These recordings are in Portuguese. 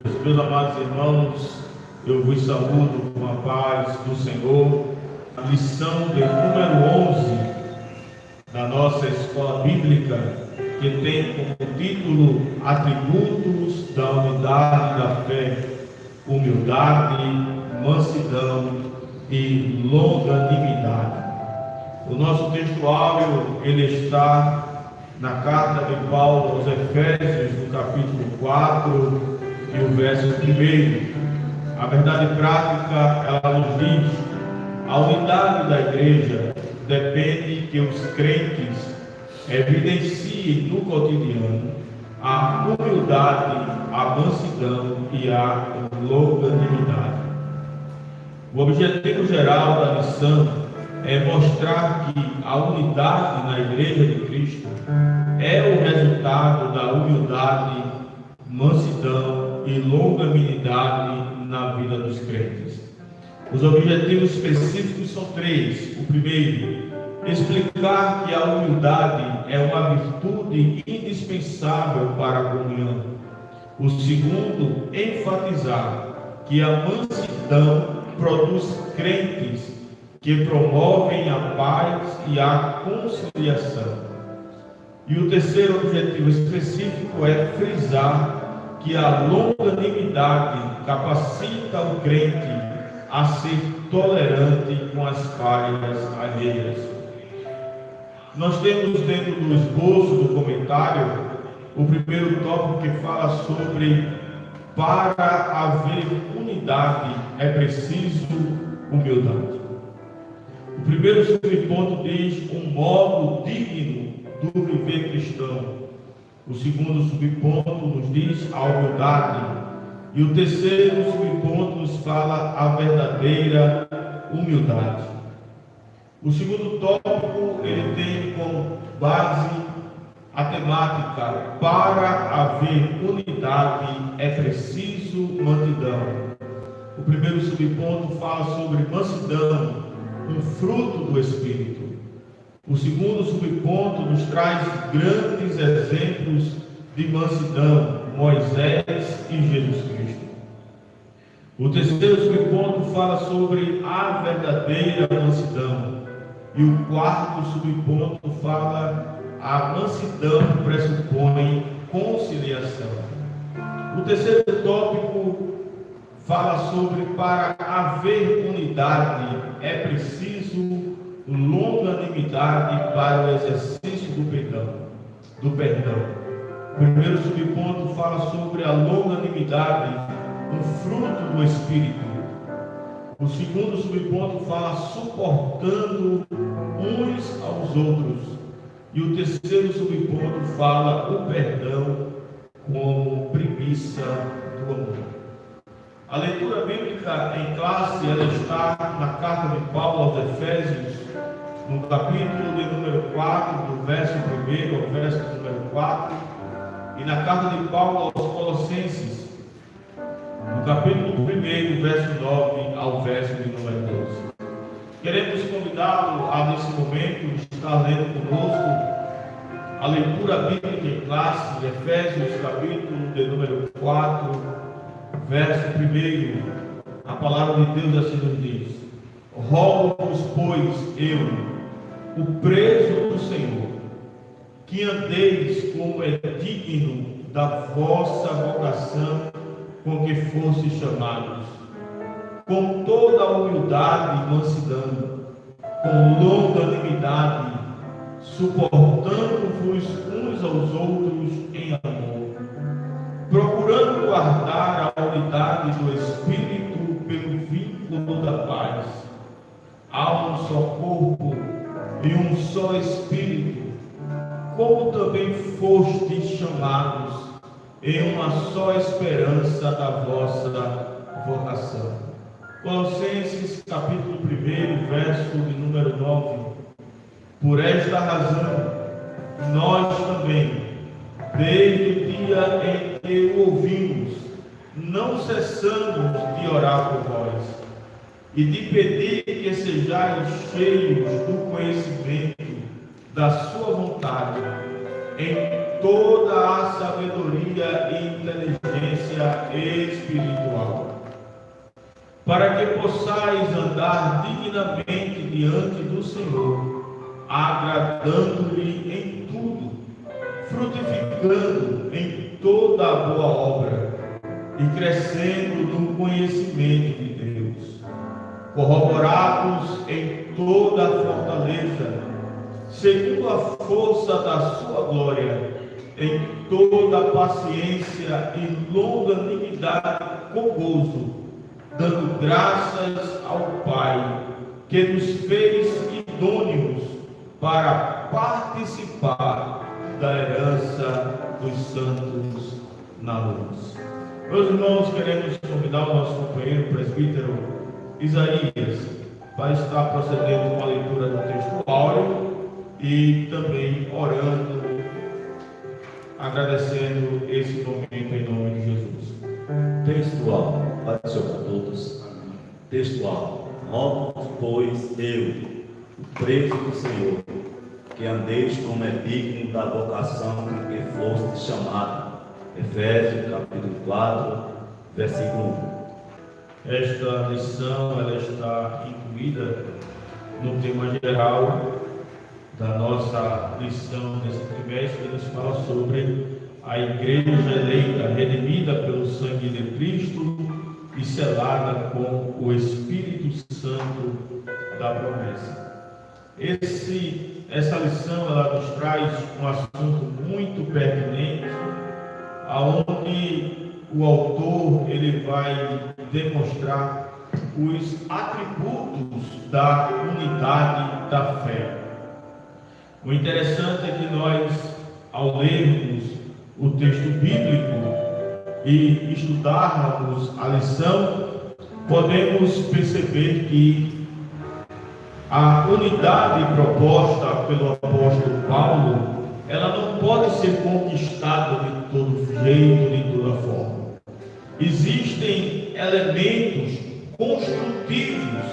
Meus amados irmãos, eu vos saúdo com a paz do Senhor. A lição de número 11 da nossa escola bíblica, que tem como título Atributos da Unidade da Fé: humildade, mansidão e longanimidade. O nosso textuário ele está na carta de Paulo aos Efésios, no capítulo 4 e o verso 1. A verdade prática, ela nos diz: a unidade da igreja depende que os crentes evidenciem no cotidiano a humildade, a mansidão e a longanimidade. O objetivo geral da lição é mostrar que a unidade na igreja de Cristo é o resultado da humildade, mansidão e longanimidade na vida dos crentes. Os objetivos específicos são 3. O primeiro, explicar que a humildade é uma virtude indispensável para a comunhão. O segundo, enfatizar que a mansidão produz crentes que promovem a paz e a conciliação. E o terceiro objetivo específico é frisar que a longanimidade capacita o crente a ser tolerante com as falhas alheias. Nós temos dentro do esboço do comentário o primeiro tópico que fala sobre: para haver unidade é preciso humildade. O primeiro subponto diz um modo digno do viver cristão. O segundo subponto nos diz a humildade. E o terceiro subponto nos fala a verdadeira humildade. O segundo tópico ele tem como base a temática: para haver unidade é preciso mansidão. O primeiro subponto fala sobre mansidão, um fruto do Espírito. O segundo subponto nos traz grandes exemplos de mansidão: Moisés e Jesus Cristo. O terceiro subponto fala sobre a verdadeira mansidão. E o quarto subponto fala: a mansidão pressupõe conciliação. O terceiro tópico fala sobre: para haver unidade é preciso longanimidade para o exercício do perdão. O primeiro subponto fala sobre a longanimidade, um fruto do Espírito. O segundo subponto fala suportando uns aos outros. E o terceiro subponto fala o perdão como primícia do amor. A leitura bíblica em classe ela está na carta de Paulo aos Efésios, no capítulo de número 4, do verso 1 ao verso número 4, e na carta de Paulo aos Colossenses, no capítulo 1, verso 9 ao verso de número 12. Queremos convidá-lo a, nesse momento, estar lendo conosco a leitura bíblica em classe, Efésios, capítulo de número 4, verso 1. A palavra de Deus assim nos diz: rogo-vos, pois, eu, o preso do Senhor, que andeis como é digno da vossa vocação com que fostes chamados, com toda a humildade e mansidão, com longanimidade, suportando-vos uns aos outros em amor, procurando guardar a unidade do Espírito pelo vínculo da paz. Há um só corpo e um só Espírito, como também fostes chamados em uma só esperança da vossa vocação. Colossenses capítulo 1, verso de número 9. Por esta razão, nós também, desde o dia em que o ouvimos, não cessamos de orar por vós e de pedir que sejais cheios do conhecimento da sua vontade, em toda a sabedoria e inteligência espiritual, para que possais andar dignamente diante do Senhor, agradando-lhe em tudo, frutificando em toda a boa obra e crescendo no conhecimento de Deus, corroborados em toda a fortaleza, segundo a força da sua glória, em toda a paciência e longanimidade com gozo, dando graças ao Pai, que nos fez idôneos para participar da herança dos santos na luz. Meus irmãos, queremos convidar o nosso companheiro presbítero Isaías para estar procedendo com a leitura do texto áureo e também orando, agradecendo esse momento em nome de Jesus. Textual, Pai do Senhor a todos. Textual, rogo-vos, pois, eu, o preso do Senhor, que andeis como é digno da vocação com que foste chamado. Efésios, capítulo 4, versículo 1. Esta lição ela está incluída no tema geral da nossa lição desse trimestre, que nos fala sobre a igreja eleita, redimida pelo sangue de Cristo e selada com o Espírito Santo da promessa. Essa lição ela nos traz um assunto muito pertinente, aonde o autor ele vai demonstrar os atributos da unidade da fé. O interessante é que nós, ao lermos o texto bíblico e estudarmos a lição, podemos perceber que a unidade proposta pelo apóstolo Paulo, ela não pode ser conquistada de todo jeito, de toda forma. Existem elementos construtivos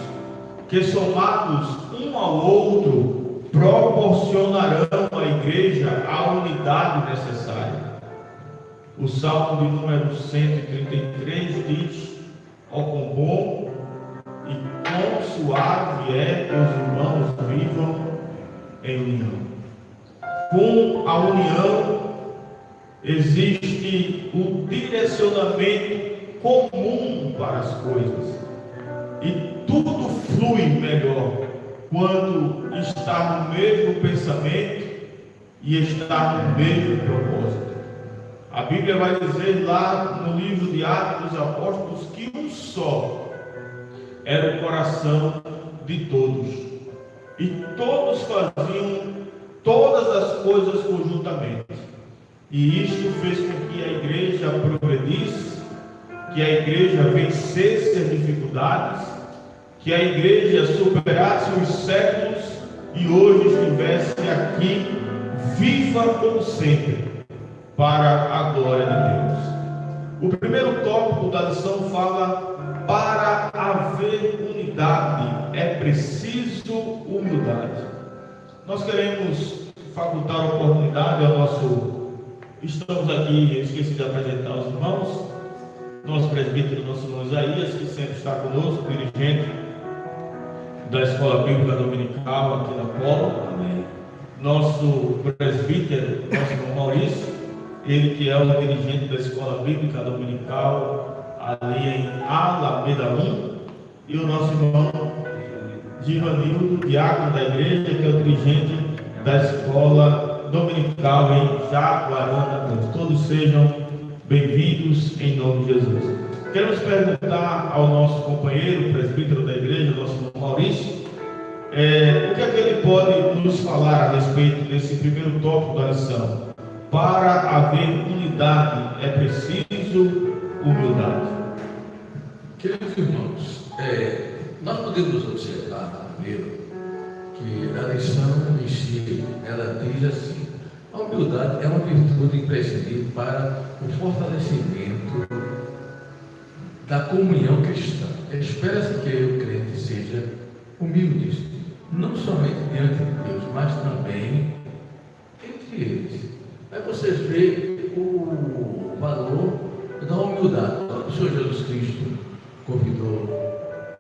que, somados um ao outro, proporcionarão à igreja a unidade necessária. O Salmo de número 133 diz: ó quão bom e quão suave é que os irmãos vivam em união. Com a união existe o direcionamento comum para as coisas, e tudo flui melhor quando está no mesmo pensamento e está no mesmo propósito. A Bíblia vai dizer lá no livro de Atos dos Apóstolos que um só era o coração de todos, e todos faziam todas as coisas conjuntamente, e isto fez com que a igreja progredisse, que a igreja vencesse as dificuldades, que a igreja superasse os séculos e hoje estivesse aqui viva como sempre, para a glória de Deus. O primeiro tópico da lição fala: para haver unidade é preciso humildade. Nós queremos facultar a oportunidade ao nosso... Estamos aqui, esqueci de apresentar os irmãos, nosso presbítero, nosso irmão Isaías, que sempre está conosco, dirigente da Escola Bíblica Dominical aqui na Polo. Amém. Nosso presbítero, nosso irmão Maurício, ele que é o dirigente da Escola Bíblica Dominical ali em Alameda 1, e o nosso irmão Givanildo, diácono da igreja, que é o dirigente da Escola Dominical em Jaguarana. Todos sejam bem-vindos em nome de Jesus. Queremos perguntar ao nosso companheiro, presbítero da igreja, nosso irmão Maurício, o que é que ele pode nos falar a respeito desse primeiro tópico da lição? Para haver unidade é preciso humildade. Queridos irmãos, nós podemos observar primeiro que a lição em si, ela diz assim: a humildade é uma virtude imprescindível para o fortalecimento da comunhão cristã. Espera-se que o crente seja humilde, não somente diante de Deus, mas também entre eles. Aí vocês veem o valor da humildade. Senhor Jesus Cristo convidou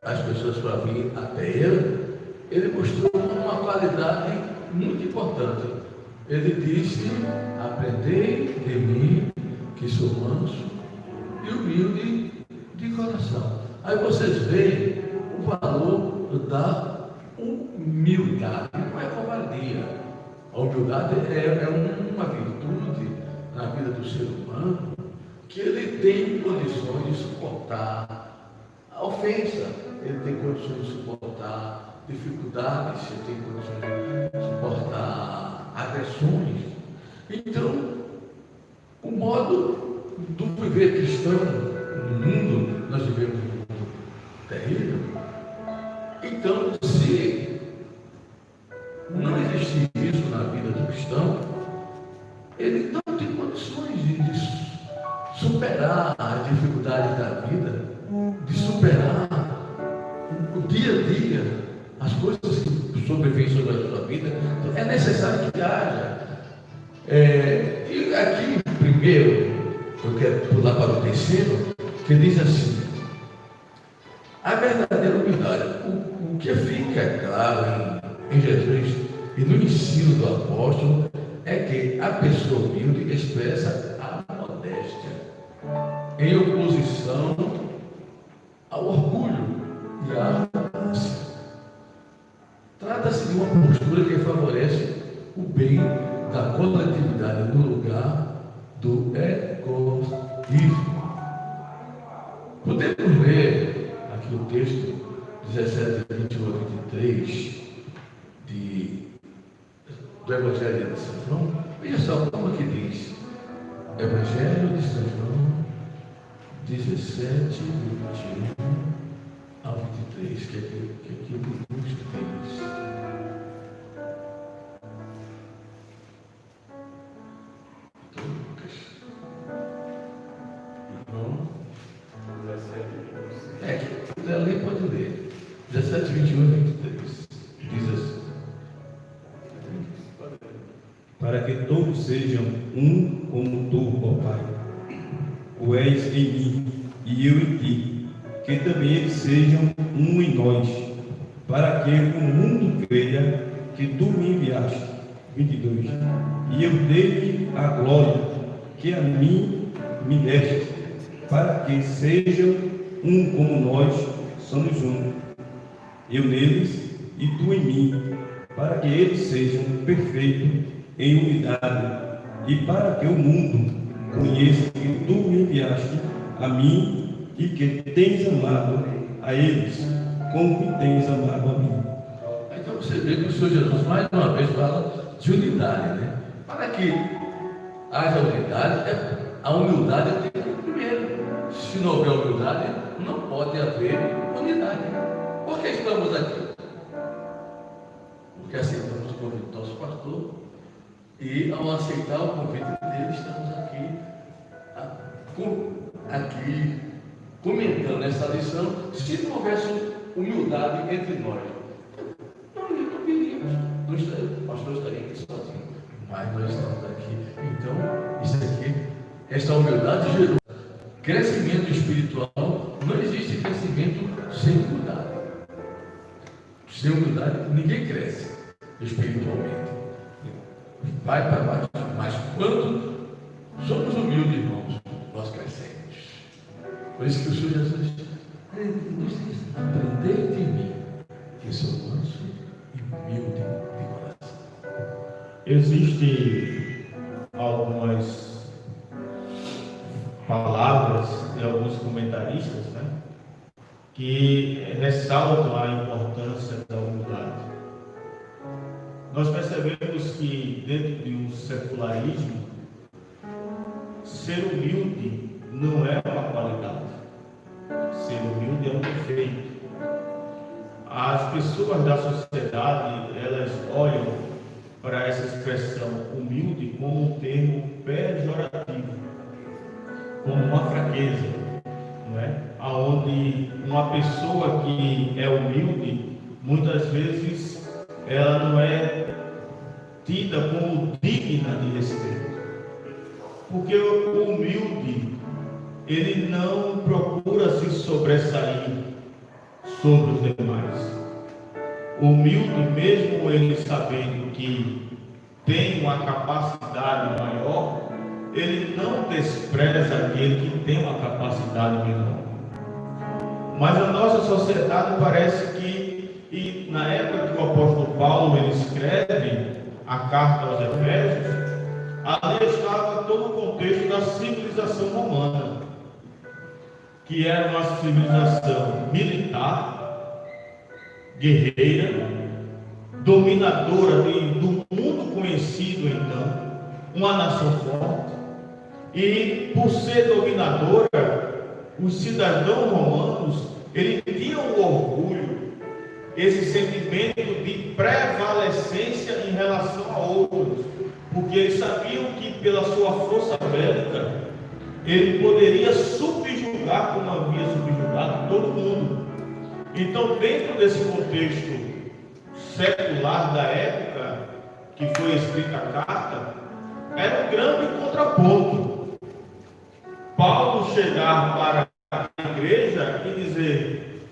as pessoas para vir até Ele mostrou uma qualidade muito importante. Ele disse: aprendei de mim, que sou manso e humilde de coração. Aí vocês veem o valor da humildade, não é covardia. A humildade é uma virtude na vida do ser humano, que ele tem condições de suportar a ofensa, ele tem condições de suportar dificuldades, ele tem condições de suportar agressões. Então, o modo do viver cristão no mundo, nós vivemos um mundo terrível. Então, se não existir isso na vida do cristão, ele não tem condições de superar as dificuldades da vida, de superar o dia a dia, as coisas que sobrevêm sobre a sua vida. Então, é necessário que haja. E aqui, primeiro, eu quero pular para o terceiro, que diz assim: a verdadeira humildade. O que fica claro em Jesus e no ensino do apóstolo é que a pessoa humilde expressa a modéstia em oposição ao orgulho e à arrogância. Trata-se de uma postura que favorece o bem da coletividade no lugar do egoísmo. Podemos ler aqui o texto 17, 21 a 23 do Evangelho de São João. Veja só como que diz. Evangelho de São João 17, 21 ao 23, que aqui o texto diz. Ler, pode ler. 17, 21 e 23. Diz assim: para que todos sejam um como tu, ó Pai, o és em mim e eu em ti, que também eles sejam um em nós, para que o mundo creia que tu me enviaste. 22. E eu dei-lhe a glória que a mim me deste, para que sejam um como nós somos um, eu neles e tu em mim, para que eles sejam perfeitos em unidade, e para que o mundo conheça que tu me enviaste a mim e que tens amado a eles, como me tens amado a mim. Então você vê que o Senhor Jesus mais uma vez fala de unidade, né? Para que haja unidade, a humildade tem que ir primeiro. Se não houver humildade, não pode haver unidade. Por que estamos aqui? Porque aceitamos o convite do nosso pastor e, ao aceitar o convite dele, estamos aqui comentando essa lição. Se não houvesse humildade entre nós, não viríamos. O pastor estaria aqui sozinho, mas nós estamos aqui. Então, isso aqui, esta humildade gerou crescimento espiritual. Não existe crescimento sem humildade. Sem humildade, ninguém cresce espiritualmente. Vai para baixo. Mas quando somos humildes, irmãos, nós crescemos. Por isso que o Senhor Jesus nos diz: aprendei de mim, que sou manso e humilde de coração. Existem algumas palavras de alguns comentaristas, né, que ressaltam a importância da humildade. Nós percebemos que dentro de um secularismo, ser humilde não é uma qualidade, ser humilde é um defeito. As pessoas da sociedade, elas olham para essa expressão humilde como um termo pejorativo, como uma fraqueza, não é? Aonde uma pessoa que é humilde, muitas vezes ela não é tida como digna de respeito, porque o humilde ele não procura se sobressair sobre os demais. Humilde, mesmo ele sabendo que tem uma capacidade maior, ele não despreza aquele que tem uma capacidade menor. Mas a nossa sociedade parece que, e na época que o apóstolo Paulo ele escreve a carta aos Efésios, ali estava todo o contexto da civilização romana, que era uma civilização militar, guerreira, dominadora do mundo conhecido então, uma nação forte. E por ser dominadora, os cidadãos romanos, eles tinham o orgulho, esse sentimento de prevalecência em relação a outros, porque eles sabiam que pela sua força bélica, ele poderia subjugar como havia subjugado todo mundo. Então, dentro desse contexto secular da época que foi escrita a carta, era um grande contraponto Paulo chegar para a igreja e dizer,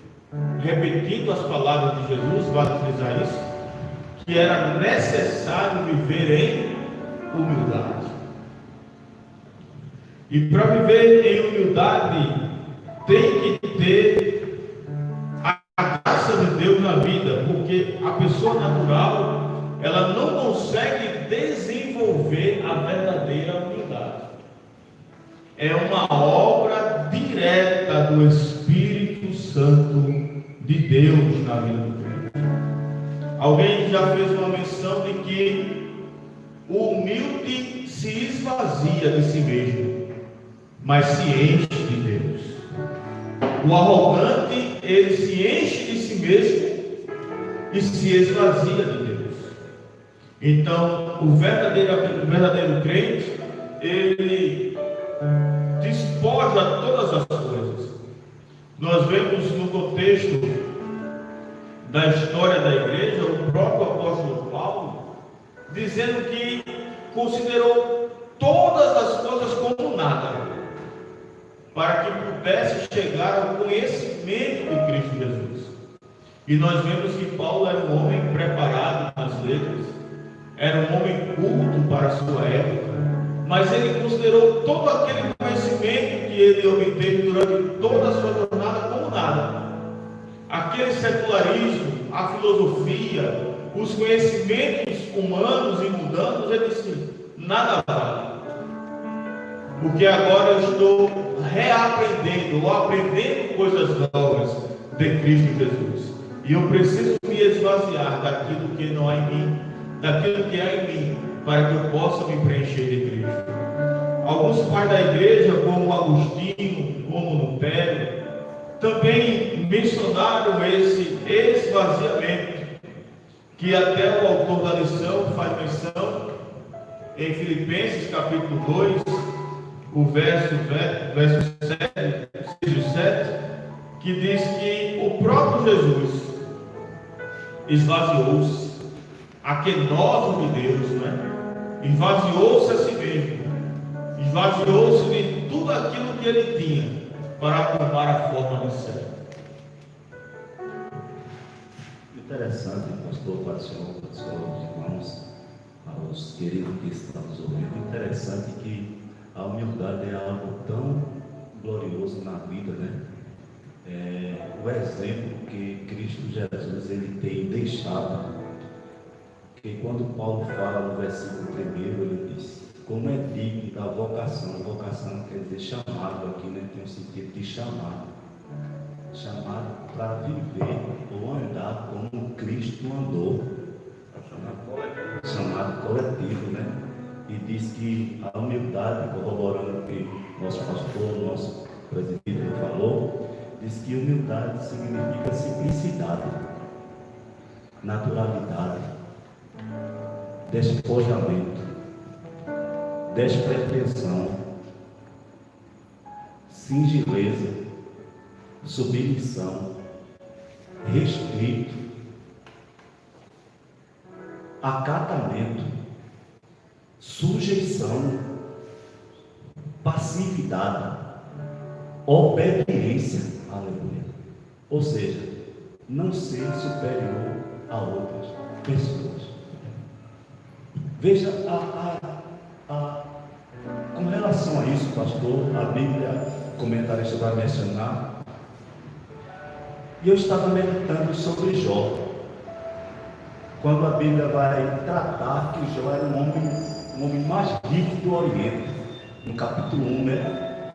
repetindo as palavras de Jesus, vale frisar isso, que era necessário viver em humildade. E para viver em humildade tem que ter a graça de Deus na vida, porque a pessoa natural ela não consegue desenvolver a verdadeira humildade. É uma obra direta do Espírito Santo de Deus na vida do crente. Alguém já fez uma menção de que o humilde se esvazia de si mesmo, mas se enche de Deus. O arrogante, ele se enche de si mesmo e se esvazia de Deus. Então, o verdadeiro crente, ele despoja todas as coisas. Nós vemos no contexto da história da igreja, o próprio apóstolo Paulo, dizendo que considerou todas as coisas como nada, para que pudesse chegar ao conhecimento de Cristo Jesus. E nós vemos que Paulo era um homem preparado nas letras, era um homem culto para a sua época, mas ele considerou todo aquele conhecimento que ele obteve durante toda a sua jornada como nada. Aquele secularismo, a filosofia, os conhecimentos humanos e mundanos, ele disse, nada vale. Porque agora eu estou reaprendendo ou aprendendo coisas novas de Cristo Jesus. E eu preciso me esvaziar daquilo que não há em mim, daquilo que há em mim, para que eu possa me preencher de Cristo. Alguns pais da igreja, como Agostinho, como Lutero, também mencionaram esse esvaziamento, que até o autor da lição faz menção em Filipenses capítulo 2, o verso 7, que diz que o próprio Jesus esvaziou-se, aquenoso de Deus, esvaziou-se a si mesmo, esvaziou-se de tudo aquilo que ele tinha para tomar a forma de servo. Interessante, pastor, para o senhor, aos irmãos, aos queridos que estão nos ouvindo, interessante que a humildade é algo tão glorioso na vida, o exemplo que Cristo Jesus ele tem deixado, que quando Paulo fala no versículo 1, ele diz, como é digno da vocação, vocação quer dizer chamado aqui, tem o sentido de chamado para viver ou andar como Cristo andou, chamado coletivo, e diz que a humildade, corroborando o que nosso pastor, nosso presbítero falou, diz que humildade significa simplicidade, naturalidade, despojamento, despretensão, singeleza, submissão, respeito, acatamento, sujeição, passividade, obediência. Aleluia. Ou seja, não ser superior a outras pessoas. Veja, com relação a isso, pastor, a Bíblia, o comentarista vai mencionar, e eu estava meditando sobre Jó, quando a Bíblia vai tratar que Jó era o homem mais rico do Oriente, no capítulo 1, né?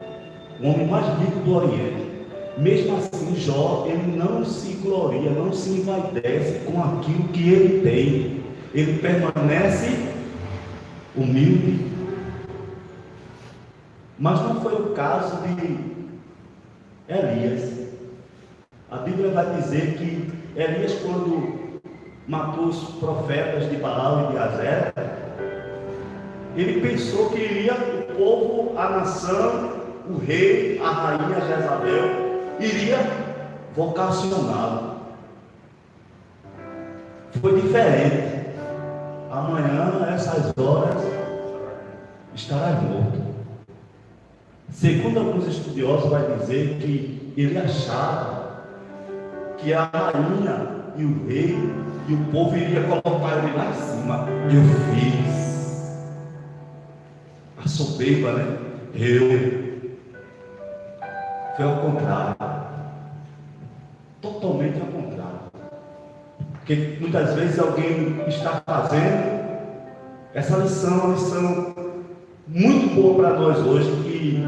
O homem mais rico do Oriente. Mesmo assim, Jó, ele não se gloria, não se envaidece com aquilo que ele tem. Ele permanece humilde. Mas não foi o caso de Elias. A Bíblia vai dizer que Elias, quando matou os profetas de Baal e de Azera, ele pensou que iria o povo, a nação, o rei, a rainha Jezabel, iria vocacioná-lo. Foi diferente. Amanhã, a essas horas, estarás morto. Segundo alguns estudiosos, vai dizer que ele achava que a rainha e o rei e o povo iria colocar ele lá em cima. Eu fiz. A soberba, né? Foi ao contrário. Totalmente ao contrário. Porque muitas vezes alguém está fazendo essa lição, uma lição muito boa para nós hoje, que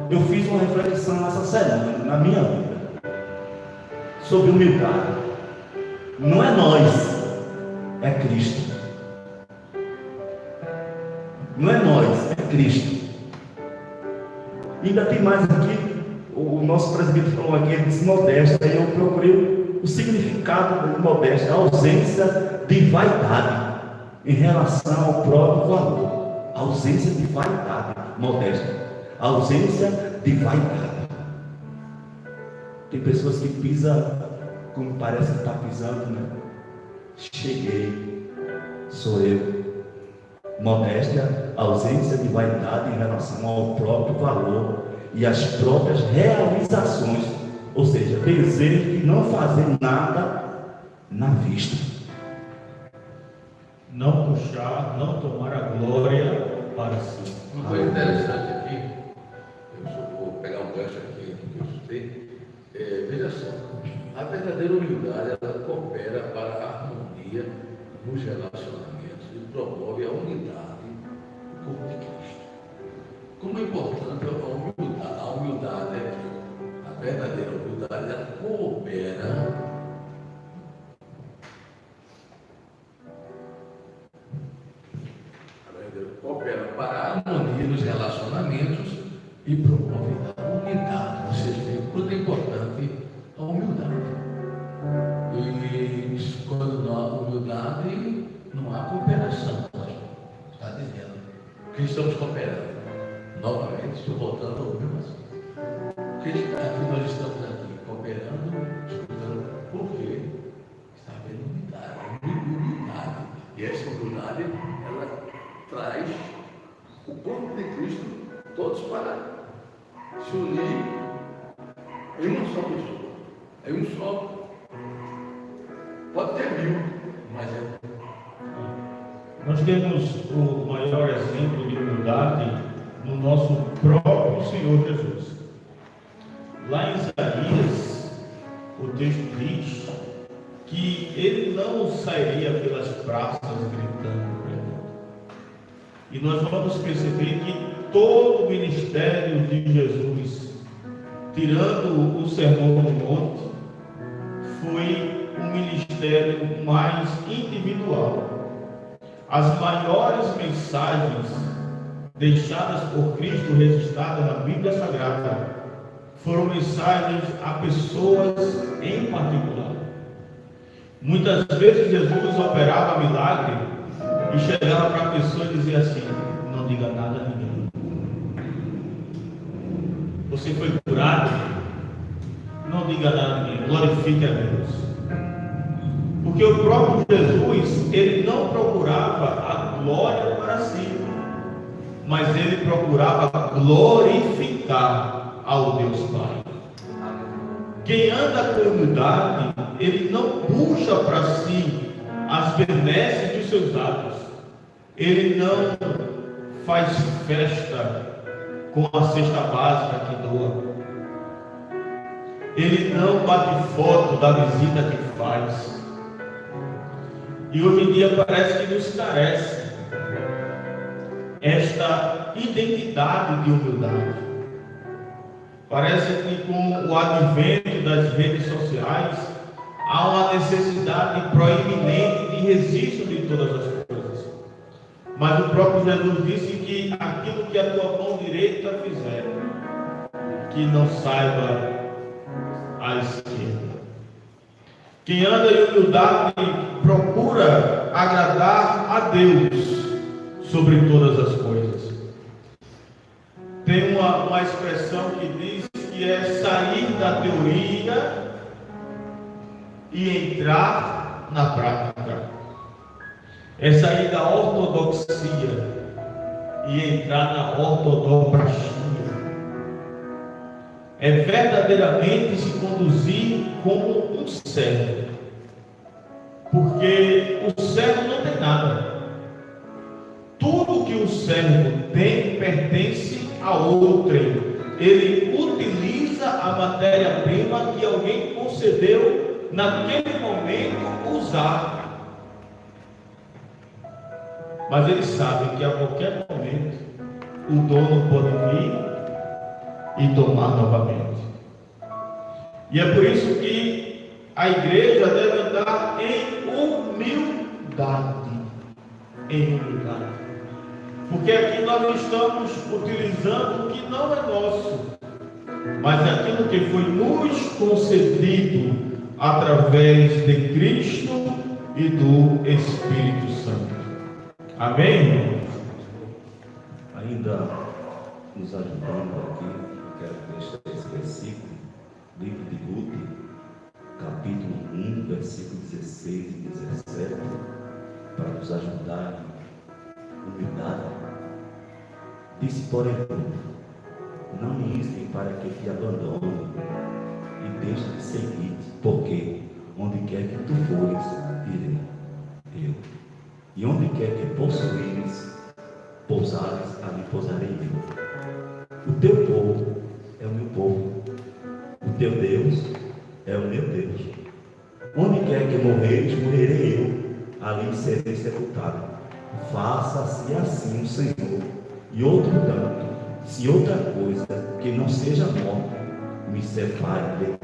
eu fiz uma reflexão essa semana, na minha vida, sobre humildade. Não é nós, é Cristo. Não é nós, é Cristo. E ainda tem mais aqui, o nosso presbítero falou aqui, ele disse modéstia, e eu procurei o significado de modéstia, a ausência de vaidade em relação ao próprio valor. A ausência de vaidade, modéstia. A ausência de vaidade. Tem pessoas que pisam como parece que está pisando, né? Cheguei, sou eu. Modéstia, ausência de vaidade em relação ao próprio valor e às próprias realizações, ou seja, desejo de não fazer nada na vista. Não puxar, não tomar a glória para si. Uma coisa interessante aqui, eu só vou pegar um gancho aqui que eu estudei. Veja só, a verdadeira humildade, ela coopera para a harmonia nos relacionamentos e promove a unidade do corpo de Cristo. Como é importante a humildade aqui, a verdadeira humildade, ela coopera para a harmonia nos relacionamentos e promove a unidade. Vocês veem quanto é importante a humildade. E quando não há humildade, não há cooperação. Está dizendo que estamos cooperando. Novamente, estou voltando ao mesmo assunto. Porque aqui nós estamos aqui cooperando, escutando, porque está havendo humildade. E essa humildade, ela traz o corpo de Cristo, todos para se unir em uma só pessoa, em um só. Pode ter 1000, mas é. Nós temos o maior exemplo de humildade no nosso próprio Senhor Jesus. Lá em Isaías, o texto diz que ele não sairia pelas praças gritando. E nós vamos perceber que todo o ministério de Jesus, tirando o Sermão do Monte, foi um ministério mais individual. As maiores mensagens deixadas por Cristo, registradas na Bíblia Sagrada, foram mensagens a pessoas em particular. Muitas vezes Jesus operava milagre e chegava para a pessoa e dizia assim: não diga nada a ninguém. Você foi curado? Não diga nada a ninguém, glorifique a Deus. Porque o próprio Jesus, ele não procurava a glória para si, mas ele procurava glorificar ao Deus Pai. Quem anda com humildade, ele não puxa para si as benesses dos seus atos. Ele não faz festa com a cesta básica que doa. Ele não bate foto da visita que faz. E hoje em dia parece que nos carece esta identidade de humildade. Parece que com o advento das redes sociais há uma necessidade proeminente de registro de todas as coisas. Mas o próprio Jesus disse que aquilo que a tua mão direita fizer, que não saiba a esquerda. Quem anda em humildade procura agradar a Deus sobre todas as coisas. Tem uma expressão que diz que é sair da teoria e entrar na prática. É sair da ortodoxia e entrar na ortodoxia. É verdadeiramente se conduzir como um servo. Porque o servo não tem nada. Tudo que o servo tem pertence a outrem. Ele utiliza a matéria-prima que alguém concedeu naquele momento usar. Mas ele sabe que a qualquer momento o dono pode vir e tomar novamente. E é por isso que a igreja deve andar em humildade. Em humildade. Porque aqui nós não estamos utilizando o que não é nosso, mas aquilo que foi nos concedido através de Cristo e do Espírito Santo. Amém, irmãos? Ainda nos ajudando aqui, eu quero deixar esse versículo, livro de Ruth, capítulo 1, versículo 16 e 17, para nos ajudar em humildade. Disse, porém, não me instem para que te abandone e deixe de seguir-te, porque onde quer que tu fores, irei eu. E onde quer que pousares, ali pousarei eu. O teu povo é o meu povo, o teu Deus é o meu Deus. Onde quer que morreres, morrerei eu, ali serei sepultado. Faça-se assim o Senhor, e outro tanto, se outra coisa que não seja morte me separe de ti.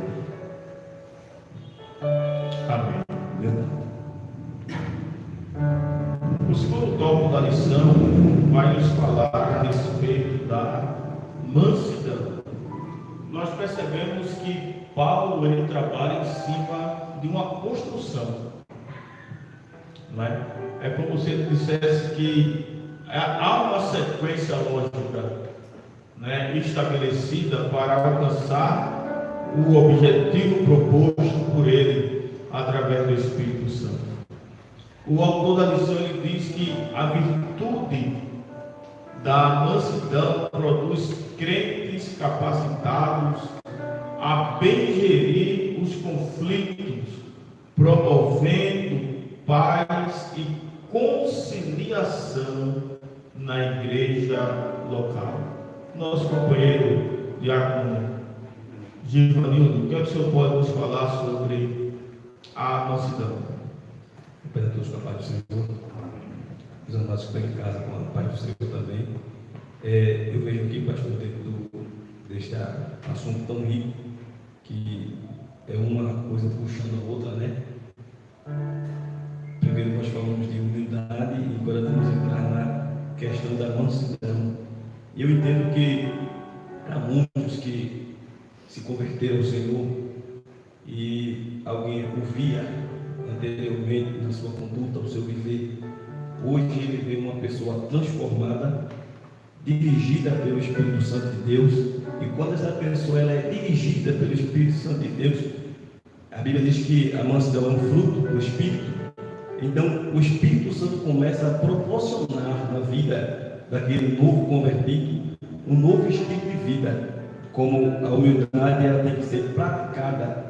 Amém. Verdade. O segundo tópico da lição vai nos falar a respeito da mansidão. Nós percebemos que Paulo ele trabalha em cima de uma construção, não é? É como se ele dissesse que há uma sequência lógica, né, estabelecida para alcançar o objetivo proposto por ele através do Espírito Santo. O autor da lição ele diz que a virtude da mansidão produz crentes capacitados a bem gerir os conflitos, promovendo paz e conciliação na igreja local. Nosso companheiro Diácono Givanildo, o que é que o senhor pode nos falar sobre a mansidão? Paz a todos com a paz do Senhor, os amados que estão em casa com a paz do Senhor também. Eu vejo aqui, pastor, dentro deste assunto tão rico, que é uma coisa puxando a outra, né? Primeiro nós falamos de humildade e agora vamos entrar na questão da mansidão. E eu entendo que há muitos que se converteram ao Senhor e alguém ouvia anteriormente na sua conduta, no seu viver. Hoje ele vê uma pessoa transformada, dirigida pelo Espírito Santo de Deus. E quando essa pessoa ela é dirigida pelo Espírito Santo de Deus, a Bíblia diz que a mansidão é um fruto do Espírito. Então o Espírito Santo começa a proporcionar na vida daquele novo convertido um novo estilo de vida. como a humildade ela tem que ser praticada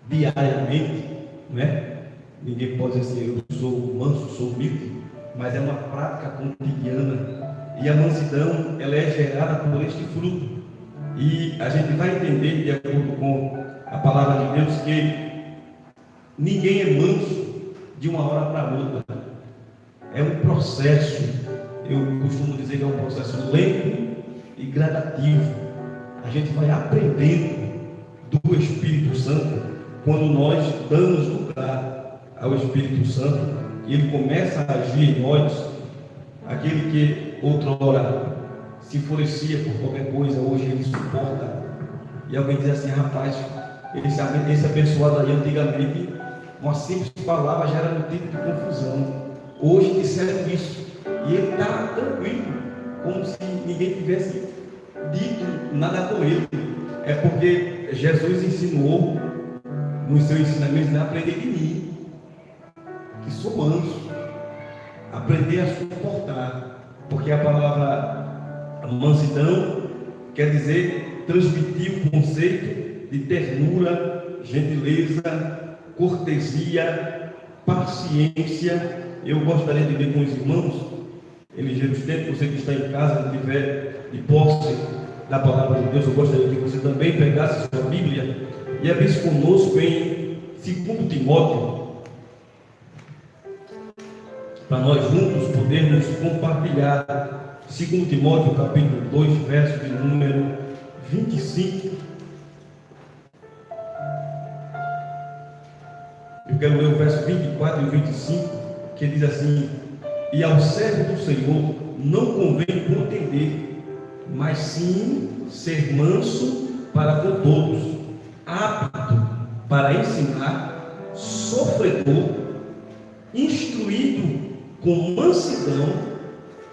diariamente, não é? Ninguém pode dizer assim, eu sou manso, sou humilde, mas é uma prática cotidiana. E a mansidão, ela é gerada por este fruto. E a gente vai entender, de acordo com a palavra de Deus, que ninguém é manso de uma hora para outra. É um processo, eu costumo dizer que é um processo lento e gradativo. A gente vai aprendendo do Espírito Santo quando nós damos lugar ao Espírito Santo e ele começa a agir em nós. Aquele que outrora se enfurecia por qualquer coisa, hoje ele suporta. E alguém diz assim, rapaz, esse abençoado aí antigamente, uma simples palavra já era motivo de confusão. Hoje disseram isso e ele está tranquilo, como se ninguém tivesse dito nada com ele. É porque Jesus ensinou nos seus ensinamentos a aprender de mim, que sou manso, aprender a suportar, porque a palavra mansidão quer dizer transmitir o conceito de ternura, gentileza, cortesia, paciência. Eu gostaria de ver com os irmãos, em ligeiros tempos, você que está em casa, que tiver de posse da palavra de Deus, eu gostaria que você também pegasse sua Bíblia e abrisse conosco em 2 Timóteo, para nós juntos podermos compartilhar 2 Timóteo capítulo 2, verso de número 25. Eu quero ler o verso 24 e 25, que diz assim: e ao servo do Senhor não convém contender, mas sim ser manso para com todos, apto para ensinar, sofredor, instruindo com mansidão,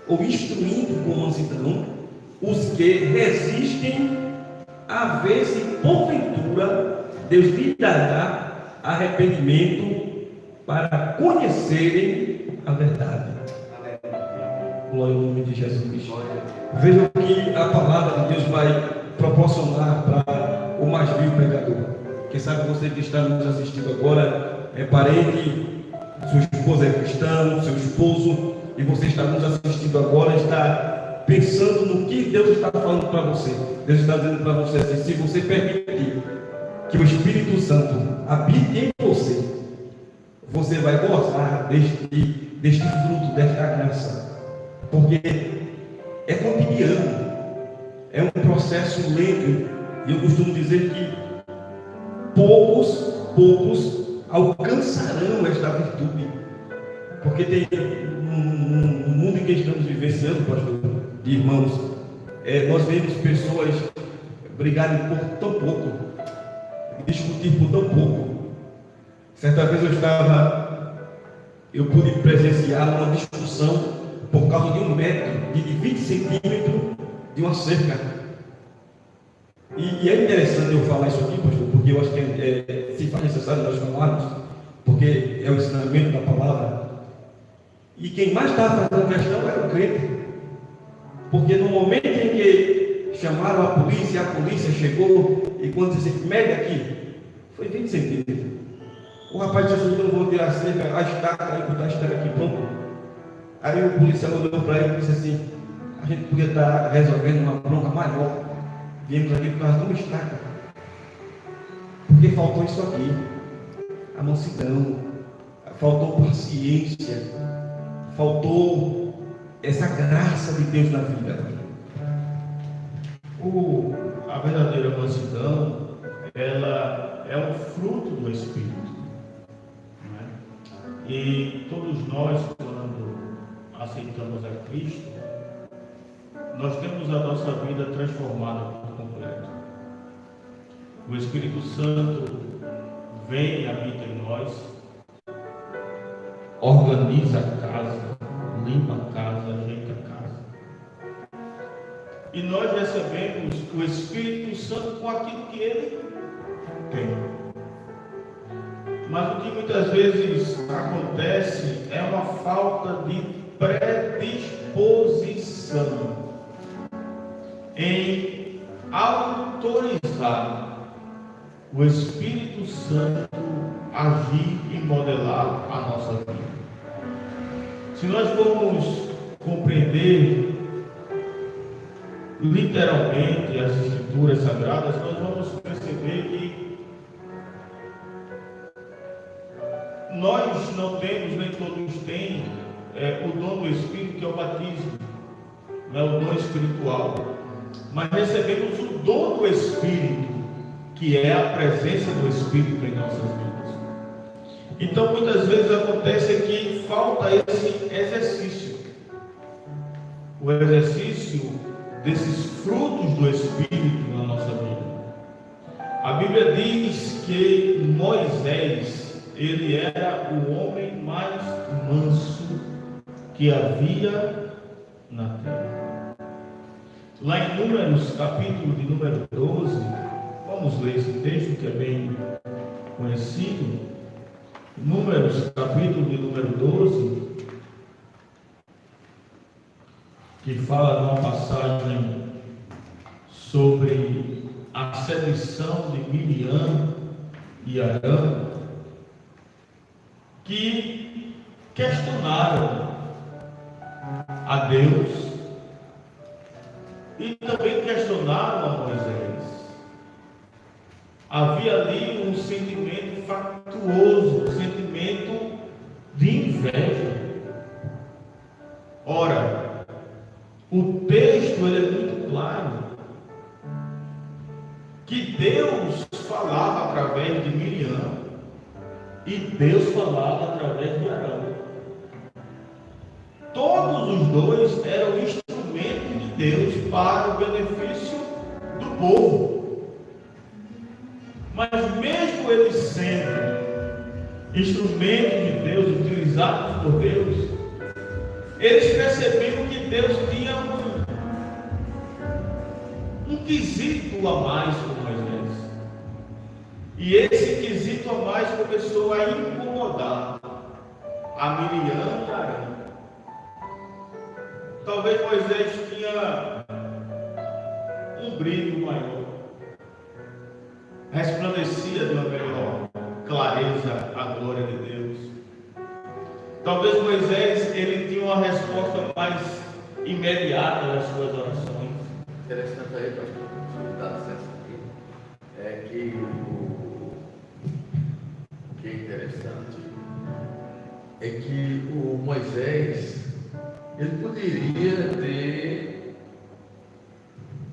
ou instruindo com mansidão, os que resistem, a ver se porventura Deus lhe dará arrependimento para conhecerem a verdade. Glória ao nome de Jesus. Vejam que a palavra de Deus vai proporcionar para o mais vil pecador. Quem sabe você que está nos assistindo agora é parente, sua esposa é cristã, seu esposo, e você está nos assistindo agora, está pensando no que Deus está falando para você. Deus está dizendo para você assim: se você permitir que o Espírito Santo habite em você, você vai gozar deste fruto, desta graça, porque é cotidiano, é um processo lento, e eu costumo dizer que poucos alcançarão esta virtude, porque tem no mundo em que estamos vivenciando, pastor, de irmãos, nós vemos pessoas brigarem por tão pouco, discutir por tão pouco. Certa vez eu pude presenciar uma discussão por causa de 1 metro, de 20 centímetros de uma cerca. E é interessante eu falar isso aqui, pastor, porque eu acho que se faz necessário nós falarmos, porque é o ensinamento da palavra. E quem mais estava fazendo questão era o crente, porque no momento em que chamaram a polícia chegou, e quando disse: mede aqui, foi 20 centímetros. O rapaz disse assim: eu não vou tirar a cerca, a estaca, aí botar a estaca aqui, pronto. Aí o policial olhou para ele e disse assim: a gente podia estar resolvendo uma bronca maior, viemos aqui por causa de uma estaca, porque faltou isso aqui, a mansidão, faltou paciência, faltou essa graça de Deus na vida. A verdadeira mansidão, ela é um fruto do Espírito, não é? E todos nós, quando aceitamos a Cristo, nós temos a nossa vida transformada por completo. O Espírito Santo vem e habita em nós, organiza a casa, limpa a casa, ajeita a casa. E nós recebemos o Espírito Santo com aquilo que Ele tem. Mas o que muitas vezes acontece é uma falta de predisposição em autorizar o Espírito Santo a agir e modelar a nossa vida. Se nós formos compreender literalmente as Escrituras Sagradas, nós vamos perceber que nós não temos, nem todos têm, o dom do Espírito, que é o batismo, não é o dom espiritual, mas recebemos o dom do Espírito, que é a presença do Espírito em nossas vidas. Então, muitas vezes acontece que falta esse exercício, o exercício desses frutos do Espírito na nossa vida. A Bíblia diz que Moisés, ele era o homem mais manso que havia na terra. Lá em Números, capítulo de número 12, vamos ler esse texto que é bem conhecido. Números, capítulo de número 12, que fala numa passagem sobre a sedição de Miriam e Arão, que questionaram a Deus e também questionaram a Moisés. Havia ali um sentimento factuoso, um sentimento de inveja. Ora, o texto ele é muito claro que Deus falava através de Miriam e Deus falava através de Arão. Todos os dois eram instrumentos de Deus para o benefício do povo. Mas mesmo eles sendo instrumentos de Deus, utilizados por Deus, eles perceberam que Deus tinha um quesito a mais com Moisés. E esse quesito a mais começou a incomodar a Miriam e a Arão. Talvez Moisés tinha um brilho maior, resplandecia de uma melhor clareza a glória de Deus. Talvez Moisés ele tinha uma resposta mais imediata das suas orações. Interessante aí, pastor, se dá licença aqui, é que o que é interessante é que o Moisés ele poderia ter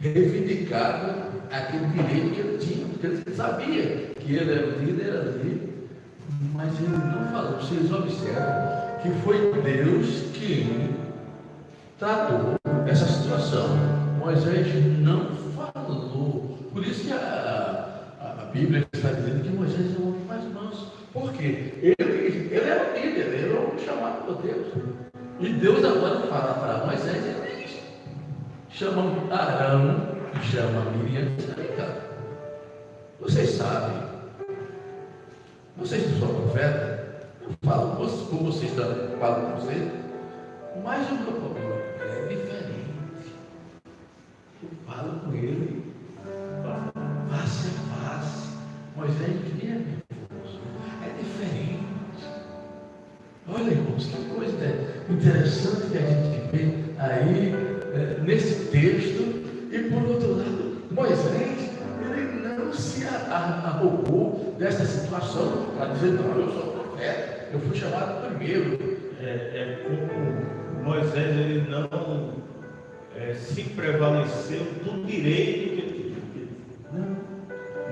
reivindicado aquele direito que ele tinha, porque ele sabia que ele era o líder ali, mas ele não falou. Vocês observam que foi Deus quem tratou essa situação. Moisés não falou. Por isso que a Bíblia está dizendo que Moisés é o homem mais manso. Por quê? Ele era o líder, ele era o homem chamado por Deus. E Deus agora fala para Moisés, ele chama Arão e chama Miriam. Vocês sabem, vocês não são profetas, eu falo com vocês, falo com vocês, mas o meu problema é diferente. Eu falo com ele face a face. Moisés é nervoso, é diferente. Olha, irmãos, que coisa interessante que a gente vê aí nesse texto. E por outro lado, Moisés, ele não se arrogou dessa situação para dizer, não, eu sou profeta, eu fui chamado primeiro. Como Moisés ele não se prevaleceu do direito que ele tinha.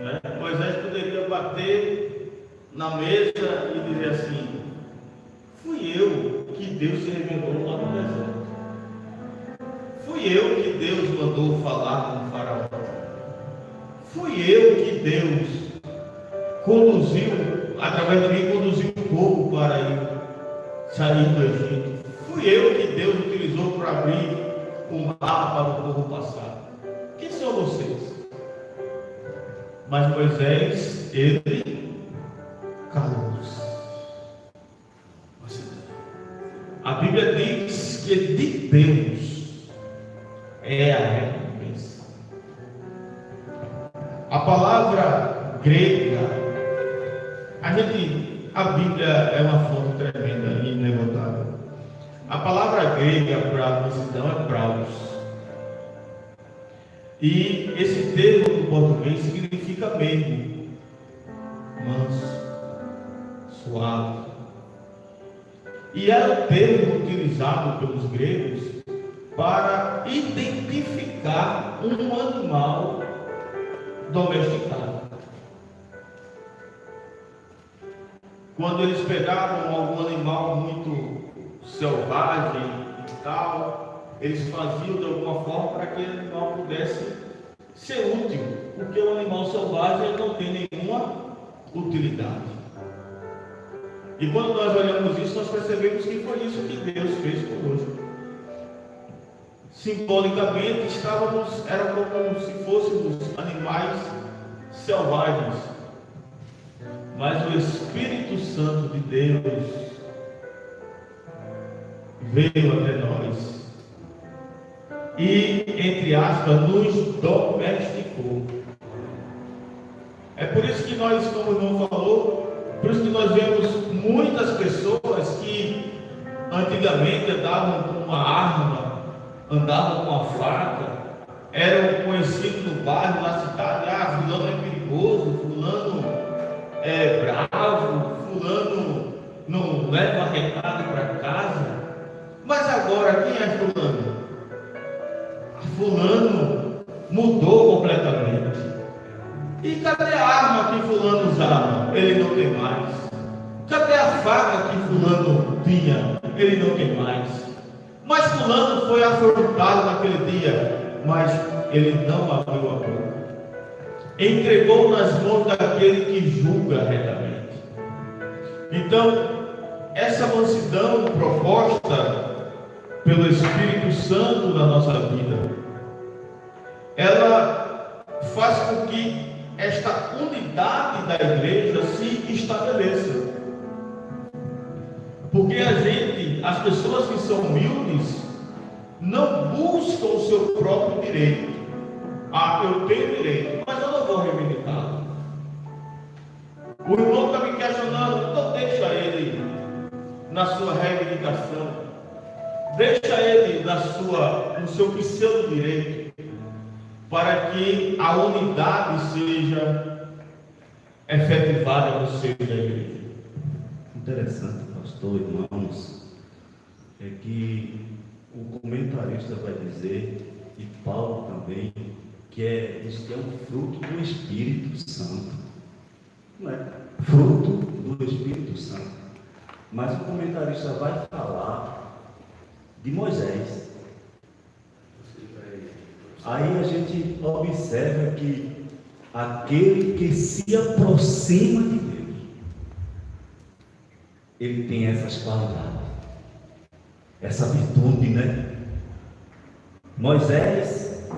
Né? Moisés poderia bater na mesa e dizer assim: fui eu que Deus se revelou lá no deserto. Fui eu que Deus mandou falar com o faraó. Fui eu que Deus conduziu, através de mim, conduziu o povo para ir sair do Egito. Fui eu que Deus utilizou para abrir o mar para o povo passar. Quem são vocês? Mas Moisés, ele calou-se. A Bíblia diz que de Deus é a recompensa. palavra grega, a Bíblia é uma fonte tremenda e inegotável. A palavra grega para mansidão é praus. E esse termo do português significa meigo, manso, suave. E era o termo utilizado pelos gregos para identificar um animal domesticado. Quando eles pegavam algum animal muito selvagem e tal, eles faziam de alguma forma para que aquele animal pudesse ser útil, porque o animal selvagem não tem nenhuma utilidade. E quando nós olhamos isso, nós percebemos que foi isso que Deus fez conosco. Simbolicamente, era como se fôssemos animais selvagens, mas o Espírito Santo de Deus veio até nós e, entre aspas, nos domesticou. É por isso que nós, como o irmão falou, por isso que nós vemos muitas pessoas que antigamente andavam com uma arma, andavam com uma faca, eram conhecidos no bairro, na cidade, fulano é perigoso, fulano é bravo, fulano não leva recado para casa. Mas agora quem é fulano? Fulano mudou completamente. E cadê a arma que fulano usava? Ele não tem mais. Cadê a faca que fulano tinha? Ele não tem mais. Mas fulano foi afrontado naquele dia, mas ele não abriu a boca. Entregou nas mãos daquele que julga retamente. Então, essa mansidão proposta pelo Espírito Santo na nossa vida, ela faz com que esta unidade da igreja se estabeleça. Porque as pessoas que são humildes, não buscam o seu próprio direito. Eu tenho direito, mas eu não vou reivindicá-lo. O irmão está me questionando, então deixa ele na sua reivindicação, deixa ele no seu pseudo direito, para que a unidade seja efetivada no seio da igreja. Interessante, pastor, irmãos, é que o comentarista vai dizer, e Paulo também, que diz que é um fruto do Espírito Santo. Não é? Fruto do Espírito Santo. Mas o comentarista vai falar de Moisés. Aí a gente observa que aquele que se aproxima de Deus, ele tem essas qualidades, essa virtude, né? Moisés,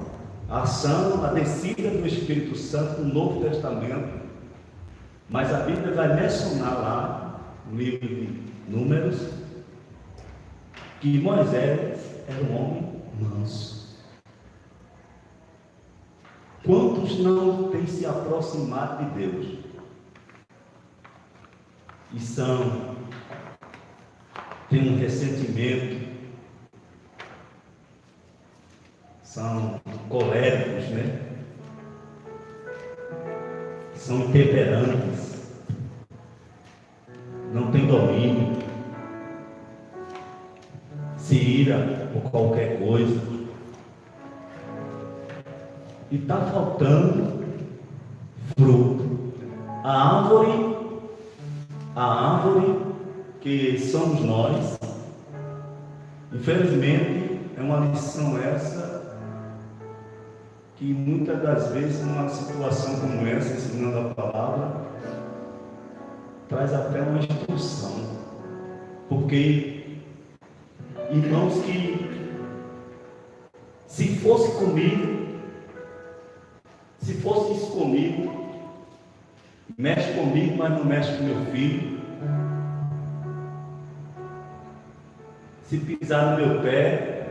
a ação, a descida do Espírito Santo no Novo Testamento, mas a Bíblia vai mencionar lá no livro de Números que Moisés era um homem manso. Quantos não têm se aproximado de Deus e têm um ressentimento, são coléricos, né? São intemperantes, não têm domínio, se ira por qualquer coisa, e está faltando fruto. A árvore que somos nós, infelizmente, é uma lição essa, que muitas das vezes, numa situação como essa, ensinando a palavra, traz até uma instrução. Porque, irmãos, que se fosse isso comigo, mexe comigo, mas não mexe com meu filho. Se pisar no meu pé,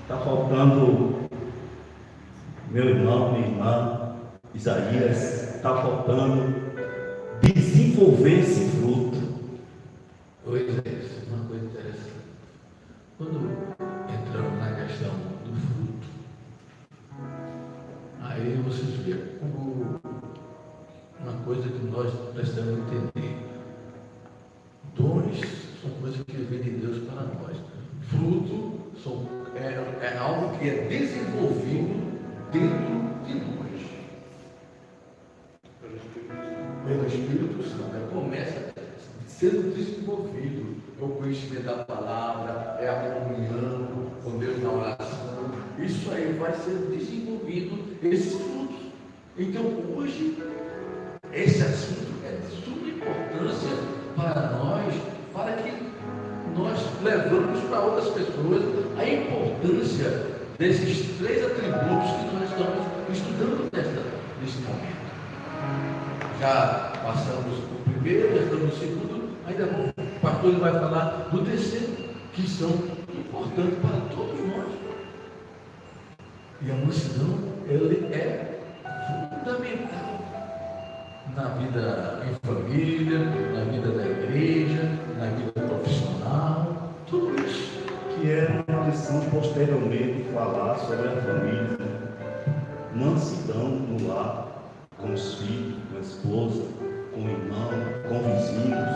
está faltando Meu irmão, minha irmã, Isaías, está faltando desenvolver esse fruto. Pois é, uma coisa interessante. Quando entramos na questão do fruto, aí vocês veem uma coisa que nós precisamos entender. Dons são coisas que vêm de Deus para nós. Fruto é algo que é desenvolvido dentro de nós. Pelo Espírito Santo. Começa sendo desenvolvido. É o conhecimento da palavra, é a comunhão com Deus na oração. Isso aí vai ser desenvolvido, esses frutos. Então, hoje, esse assunto é de suma importância para nós, para que nós levamos para outras pessoas a importância desses 3 atributos que nós estamos estudando nesse momento. Já passamos o primeiro, já estamos no segundo, ainda o pastor vai falar do terceiro, que são importantes para todos nós. E a mansidão, ele é fundamental na vida em família, na vida da igreja, na vida profissional, tudo isso. Que é uma lição posteriormente falar sobre a família, mansidão no lar, com os filhos, com a esposa, com o irmão, com vizinhos,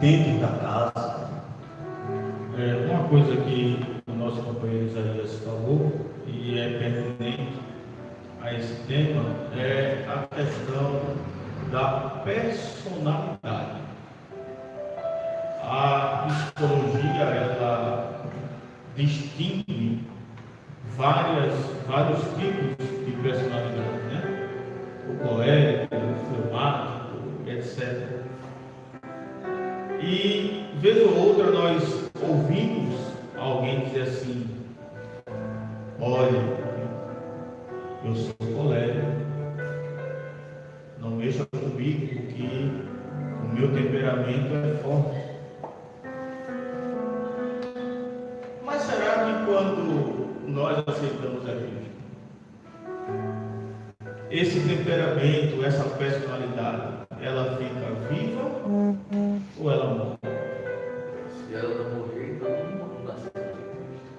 dentro da casa. Uma coisa que o nosso companheiro Isaías falou, e é pertinente a esse tema, é a questão da personalidade. A psicologia, ela distingue vários tipos de personalidade, né? O colérico, o fleumático, etc. E vez ou outra nós ouvimos alguém dizer assim: olha, eu sou colérico, não mexa comigo porque o meu temperamento é forte. Mas será que quando nós aceitamos a Cristo, esse temperamento, essa personalidade, ela fica viva ou ela morre? Se ela não morrer, então não nasceu de Cristo.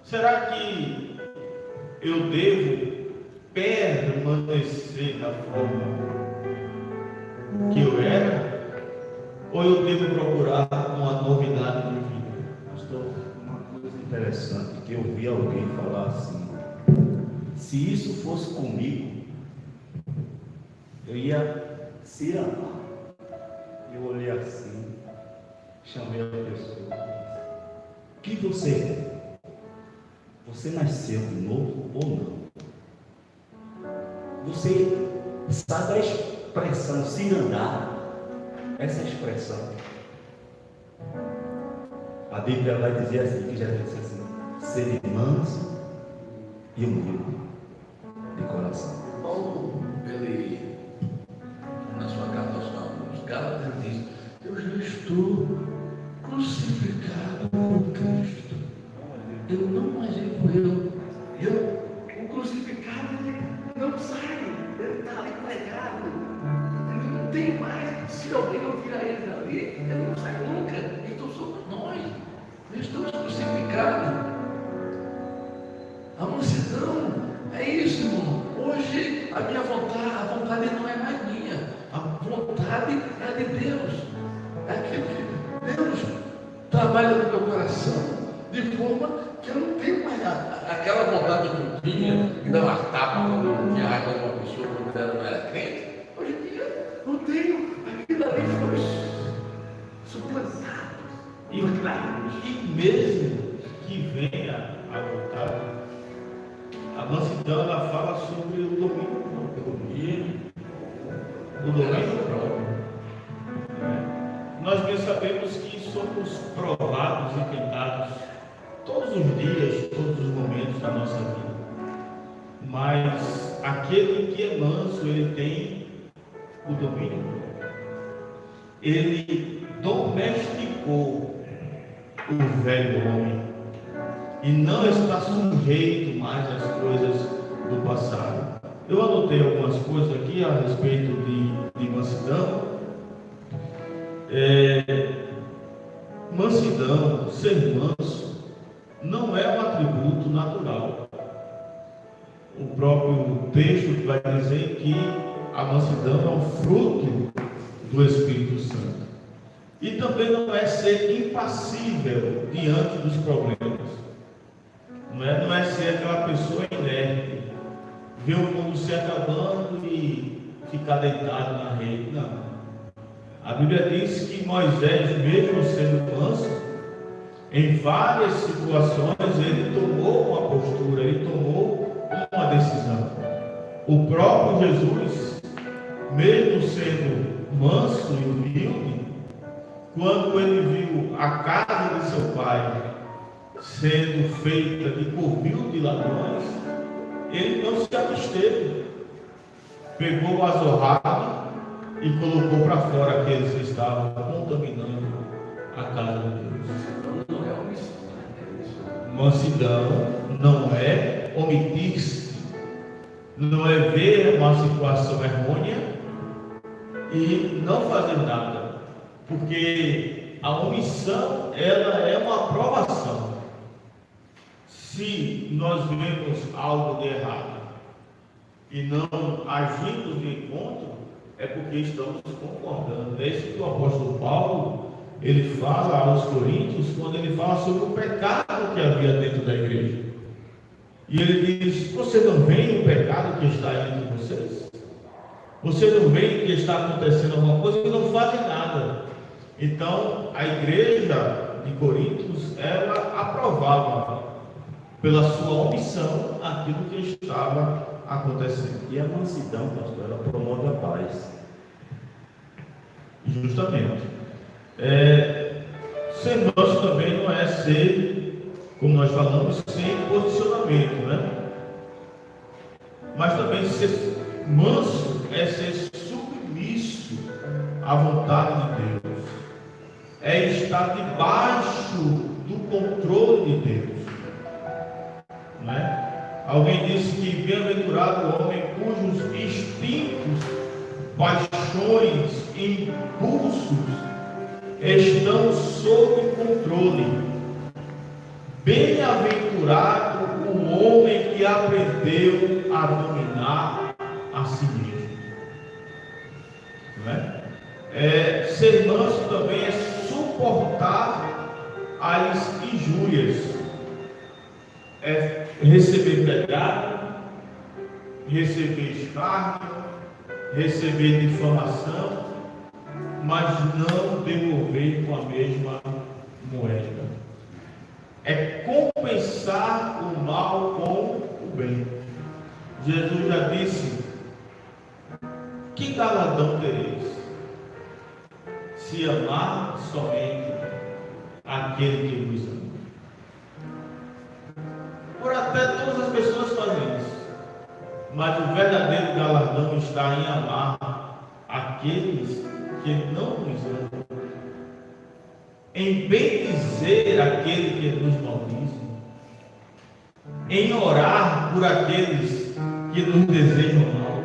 Será que eu devo permanecer da forma que eu era? Ou eu devo procurar uma novidade de vida? Pastor, uma coisa interessante que eu vi alguém falar assim: se isso fosse comigo, eu ia se amar. Eu olhei assim, chamei a pessoa: o que você é? Você nasceu de novo ou não? Você sabe a expressão se andar? Essa expressão, a Bíblia vai dizer assim, que já disse assim: ser manso e humilde de coração. Paulo, ele, na sua carta aos Gálatas, diz: eu já estou crucificado com Cristo. Eu não mais vivo o crucificado, ele não sai, ele está ali pregado, ele não tem mais. Se alguém não tirar ele dali, ele não sai nunca. Então somos nós estamos crucificados. A mansidão é isso, irmão. Hoje a minha vontade, a vontade não é mais minha, a vontade é de Deus. É aquilo que Deus trabalha no meu coração, de forma que eu não tenho mais aquela vontade que eu tinha, que dava umas tapas quando eu não tinha raiva de uma pessoa, quando ela não era crente. Hoje em dia não tenho, aquilo ali foi suplantado. E mesmo que venha a vontade, a mansidão ela fala sobre o domínio próprio. O domínio próprio. Nós bem sabemos que somos provados e tentados todos os dias, todos os momentos da nossa vida. Mas aquele que é manso, ele tem o domínio próprio. Ele domesticou o velho homem. e não está sujeito mais às coisas do passado. Eu anotei algumas coisas aqui a respeito de mansidão. Mansidão, ser manso, não é um atributo natural. O próprio texto vai dizer que a mansidão é um fruto do Espírito Santo. E também não é ser impassível diante dos problemas. Não é ser aquela pessoa inerte, ver o mundo se acabando e ficar deitado na rede. Não. A Bíblia diz que Moisés, mesmo sendo manso, em várias situações ele tomou uma postura, ele tomou uma decisão. O próprio Jesus, mesmo sendo manso e humilde, quando ele viu a casa de seu pai sendo feita de covil de ladrões, ele não se absteve. Pegou o azorrado e colocou para fora aqueles que estavam contaminando a casa de Deus. Não é omissão, Mansidão não é omitir-se, não é ver uma situação errônea e não fazer nada, porque a omissão, ela é uma aprovação. Se nós vemos algo de errado e não agimos de encontro, é porque estamos concordando. É isso que o apóstolo Paulo ele fala aos Coríntios, quando ele fala sobre o pecado que havia dentro da igreja. E ele diz: você não vê o pecado que está entre vocês? Você não vê que está acontecendo alguma coisa e não fazem nada? Então, a igreja de Coríntios, ela aprovava pela sua omissão aquilo que estava acontecendo. E a mansidão, pastor, ela promove a paz. Justamente. Ser manso também não é ser, como nós falamos, sem posicionamento, né? Mas também ser manso é ser submisso à vontade de Deus, é estar debaixo do controle de Deus, né? Alguém disse que bem-aventurado o homem cujos instintos, paixões e impulsos estão sob controle. Bem-aventurado o homem que aprendeu a dominar a si mesmo. Não é? Ser manso também é suportar as injúrias. É receber pecado, receber escárnio, receber difamação, mas não devolver com a mesma moeda. É compensar o mal com o bem. Jesus já disse: que galardão tereis se amar somente aquele que vos ama? Por até todas as pessoas fazem isso, mas o verdadeiro galardão está em amar aqueles que não nos amam, em bendizer aquele que nos maldiz, em orar por aqueles que nos desejam mal,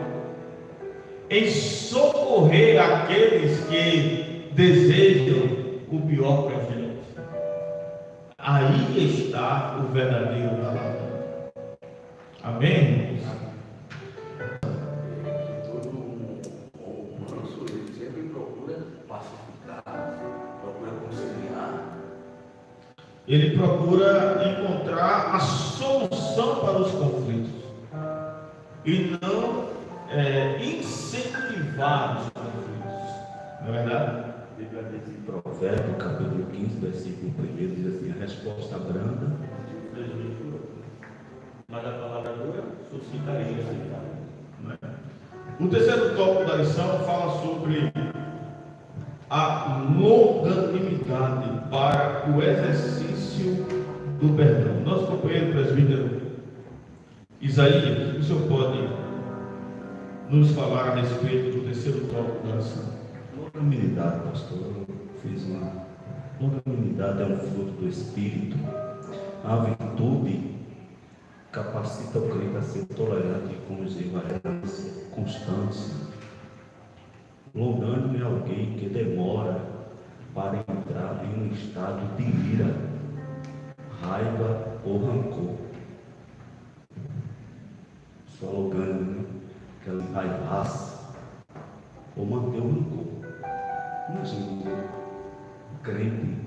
em socorrer aqueles que desejam o pior para a gente. Aí está o verdadeiro galardão. Amém, irmãos? Todo o manso, ele sempre procura pacificar, procura conciliar. Ele procura encontrar a solução para os conflitos e não incentivar os conflitos. Não é verdade? A Bíblia diz em Provérbios, capítulo 15, versículo 1, diz assim: a resposta branda, mas a palavra dura suscita ira. Não é? O terceiro tópico da lição fala sobre a longanimidade para o exercício do perdão. Nosso companheiro presbítero Isaías, o senhor pode nos falar a respeito do terceiro tópico da lição? longanimidade, pastor, eu fiz uma longanimidade é um fruto do Espírito. A virtude capacita o crente a ser tolerante com os irreverência, constância. Longânimo é alguém que demora para entrar em um estado de ira, raiva ou rancor. Só longânimo, né? Que ela enraivasse ou manter o rancor. Imagina o crente,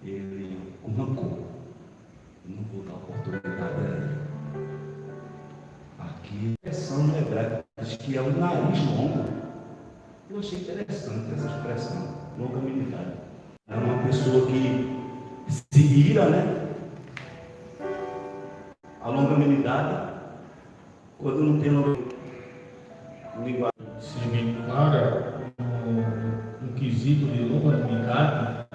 ele com rancor. Não vou dar oportunidade a ele. Aqui a expressão no hebraico diz que é o nariz longo. Eu achei interessante essa expressão, longanimidade. É uma pessoa que se ira, né? A longanimidade, quando não tem linguagem. Se me clara um quesito de longanimidade,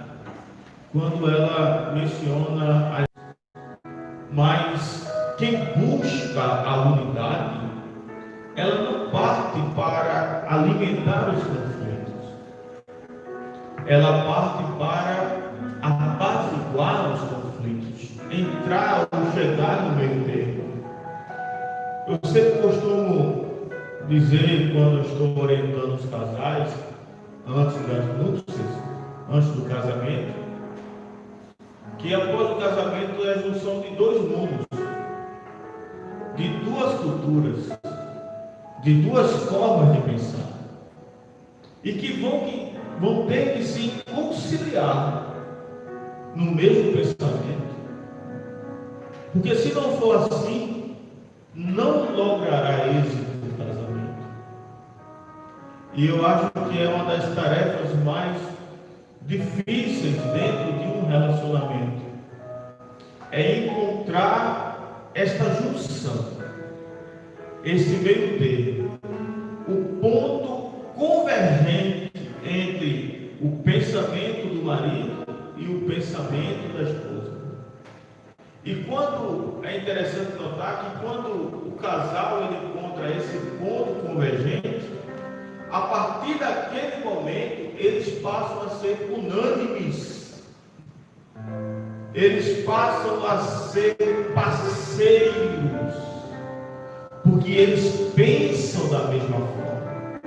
quando ela menciona mas quem busca a unidade, ela não parte para alimentar os conflitos, ela parte para apaziguar os conflitos, entrar ou chegar no meio termo. Eu sempre costumo dizer, quando eu estou orientando os casais, antes das núpcias, antes do casamento, que após o casamento é a junção de dois mundos, de duas culturas, de duas formas de pensar, e que vão ter que se conciliar no mesmo pensamento, porque se não for assim, não logrará êxito no casamento. E eu acho que é uma das tarefas mais difíceis dentro de um relacionamento, é encontrar esta junção, esse meio termo, o ponto convergente entre o pensamento do marido e o pensamento da esposa. E quando é interessante notar que quando o casal ele encontra esse ponto convergente, a partir daquele momento, eles passam a ser unânimes. Eles passam a ser parceiros, porque eles pensam da mesma forma.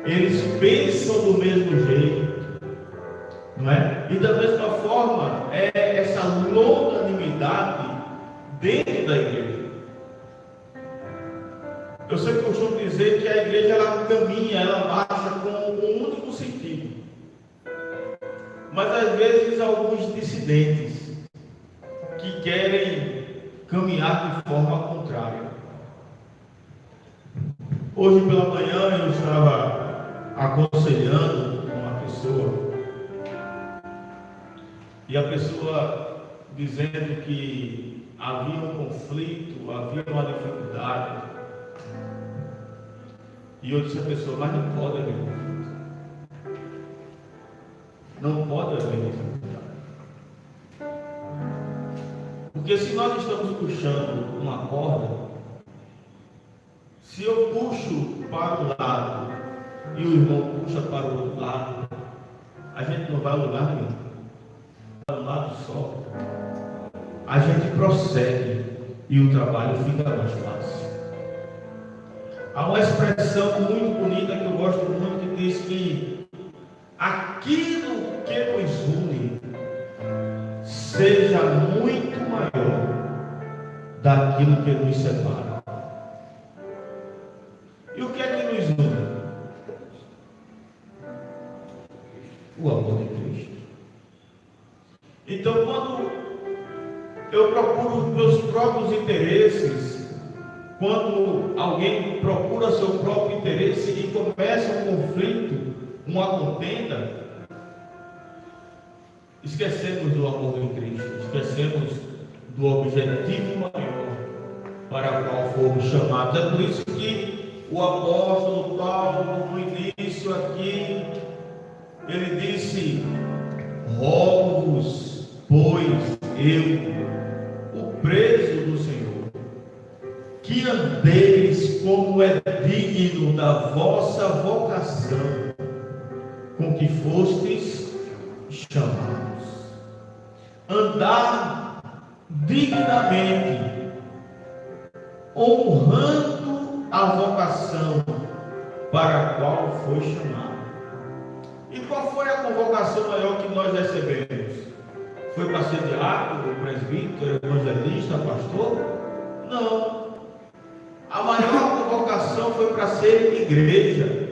Eles pensam do mesmo jeito, não é? E da mesma forma, é essa longanimidade dentro da igreja. Eu sempre costumo dizer que a igreja ela caminha, ela marcha com um único sentido. Mas às vezes alguns dissidentes que querem caminhar de forma contrária. Hoje pela manhã eu estava aconselhando uma pessoa, e a pessoa dizendo que havia um conflito, havia uma dificuldade. E eu disse à pessoa, mas não pode haver conflito. Não pode haver dificuldade. Porque se nós estamos puxando uma corda, se eu puxo para o lado e o irmão puxa para o outro lado, a gente não vai a lugar nenhum. Para um lado só, a gente prossegue e o trabalho fica mais fácil. Há uma expressão muito bonita que eu gosto muito, que diz que aquilo que nos une seja muito maior daquilo que nos separa. E o que é que nos une? O amor de Cristo. Então, quando eu procuro os meus próprios interesses, quando alguém procura seu próprio interesse e começa um conflito, uma contenda, esquecemos do amor de Cristo, esquecemos do objetivo maior para o qual fomos chamados. É por isso que o apóstolo Paulo, no início aqui, ele disse: rogo-vos, pois eu, o preso do Senhor, que andeis como é digno da vossa vocação, com que fostes chamados. Andar dignamente, honrando a vocação para a qual foi chamado. E qual foi a convocação maior que nós recebemos? Foi para ser diácono, presbítero, evangelista, pastor? Não. A maior convocação foi para ser igreja.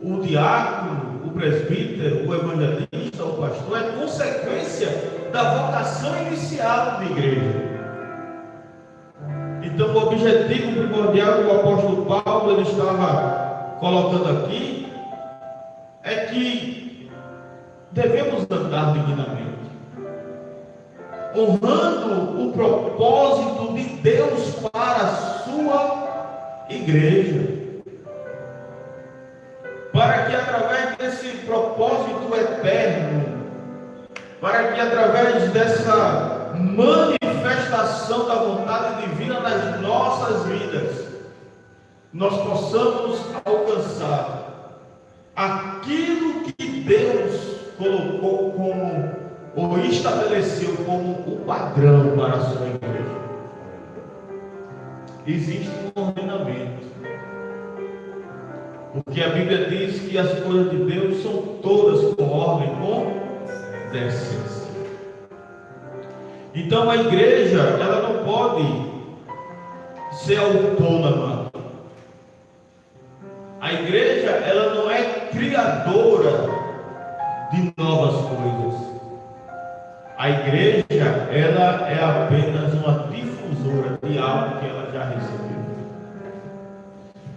O diácono, o presbítero, o evangelista, o pastor é consequência da vocação inicial da igreja. Então, o objetivo primordial que o apóstolo Paulo ele estava colocando aqui é que devemos andar dignamente, honrando o propósito de Deus para a sua igreja, para que através desse propósito eterno, para que através dessa manifestação da vontade divina nas nossas vidas, nós possamos alcançar aquilo que Deus colocou como, ou estabeleceu como o padrão para a sua igreja. Existe um ordenamento, porque a Bíblia diz que as coisas de Deus são todas com ordem, com decência. Então a igreja, ela não pode ser autônoma. A igreja, ela não é criadora de novas coisas. A igreja, ela é apenas uma difusora de algo que ela já recebeu.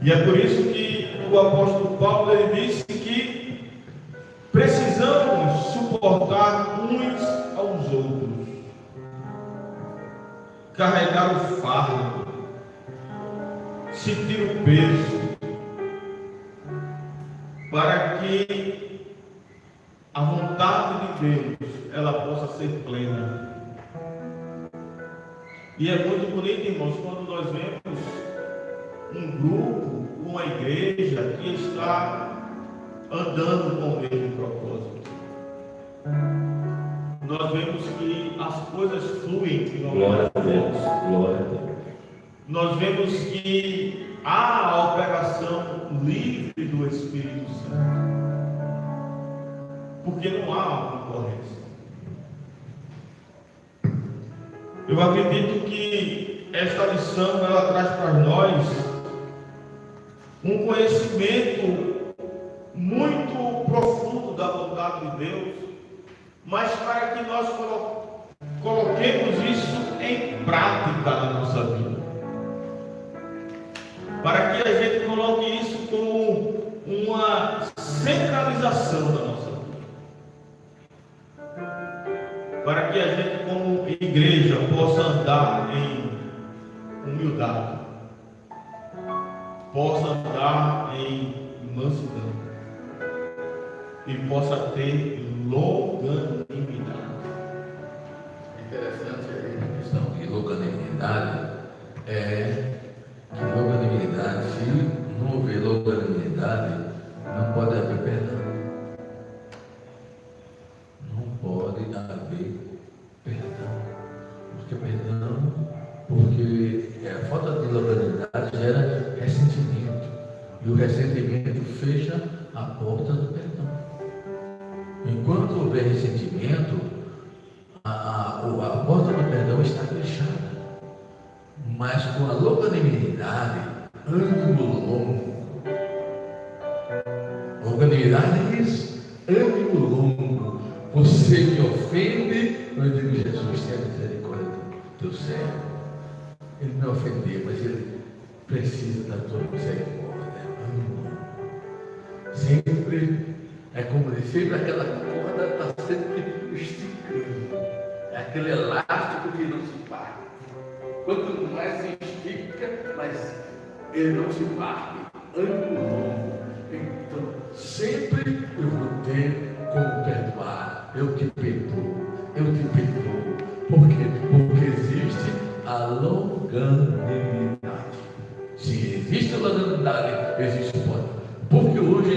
E é por isso que o apóstolo Paulo ele disse que precisamos suportar uns aos outros, carregar o fardo, sentir o peso, para que a vontade de Deus ela possa ser plena. E é muito bonito, irmãos, quando nós vemos um grupo, uma igreja que está andando com o mesmo propósito. Nós vemos que as coisas fluem. Glória a Deus, glória a Deus. Nós vemos que há a operação livre do Espírito Santo, porque não há concorrência. Eu acredito que esta lição ela traz para nós um conhecimento muito profundo da vontade de Deus, mas para que nós coloquemos isso em prática na nossa vida, para que a gente coloque isso como uma centralização da nossa vida, para que a gente como igreja possa andar em humildade, possa andar em mansidão e possa ter longanimidade. Interessante aí a questão de longanimidade é que longanimidade, se não houver longanimidade, não pode haver perdão. Não pode haver perdão. Porque a falta de longanimidade gera ressentimento. E o ressentimento fecha a porta do perdão. Enquanto houver ressentimento, a porta do perdão está fechada. Mas com a longanimidade, ânimo longo. Longanimidade é isso, ânimo longo. Você me ofende, eu digo, Jesus, tenha misericórdia do teu servo. Ele me ofendeu, mas ele precisa da tua misericórdia. Ânimo longo. Sempre, é como dizer, sempre aquela corda está sempre esticando. É aquele elástico que não se parte. Quanto mais se estica, mais ele não se parte. Ânimo longo. Então, sempre eu vou ter como perdoar. Eu te perdoo. Eu te perdoo. Por quê? Porque existe a longanimidade. Se existe a longanimidade, existe o perdão. Porque hoje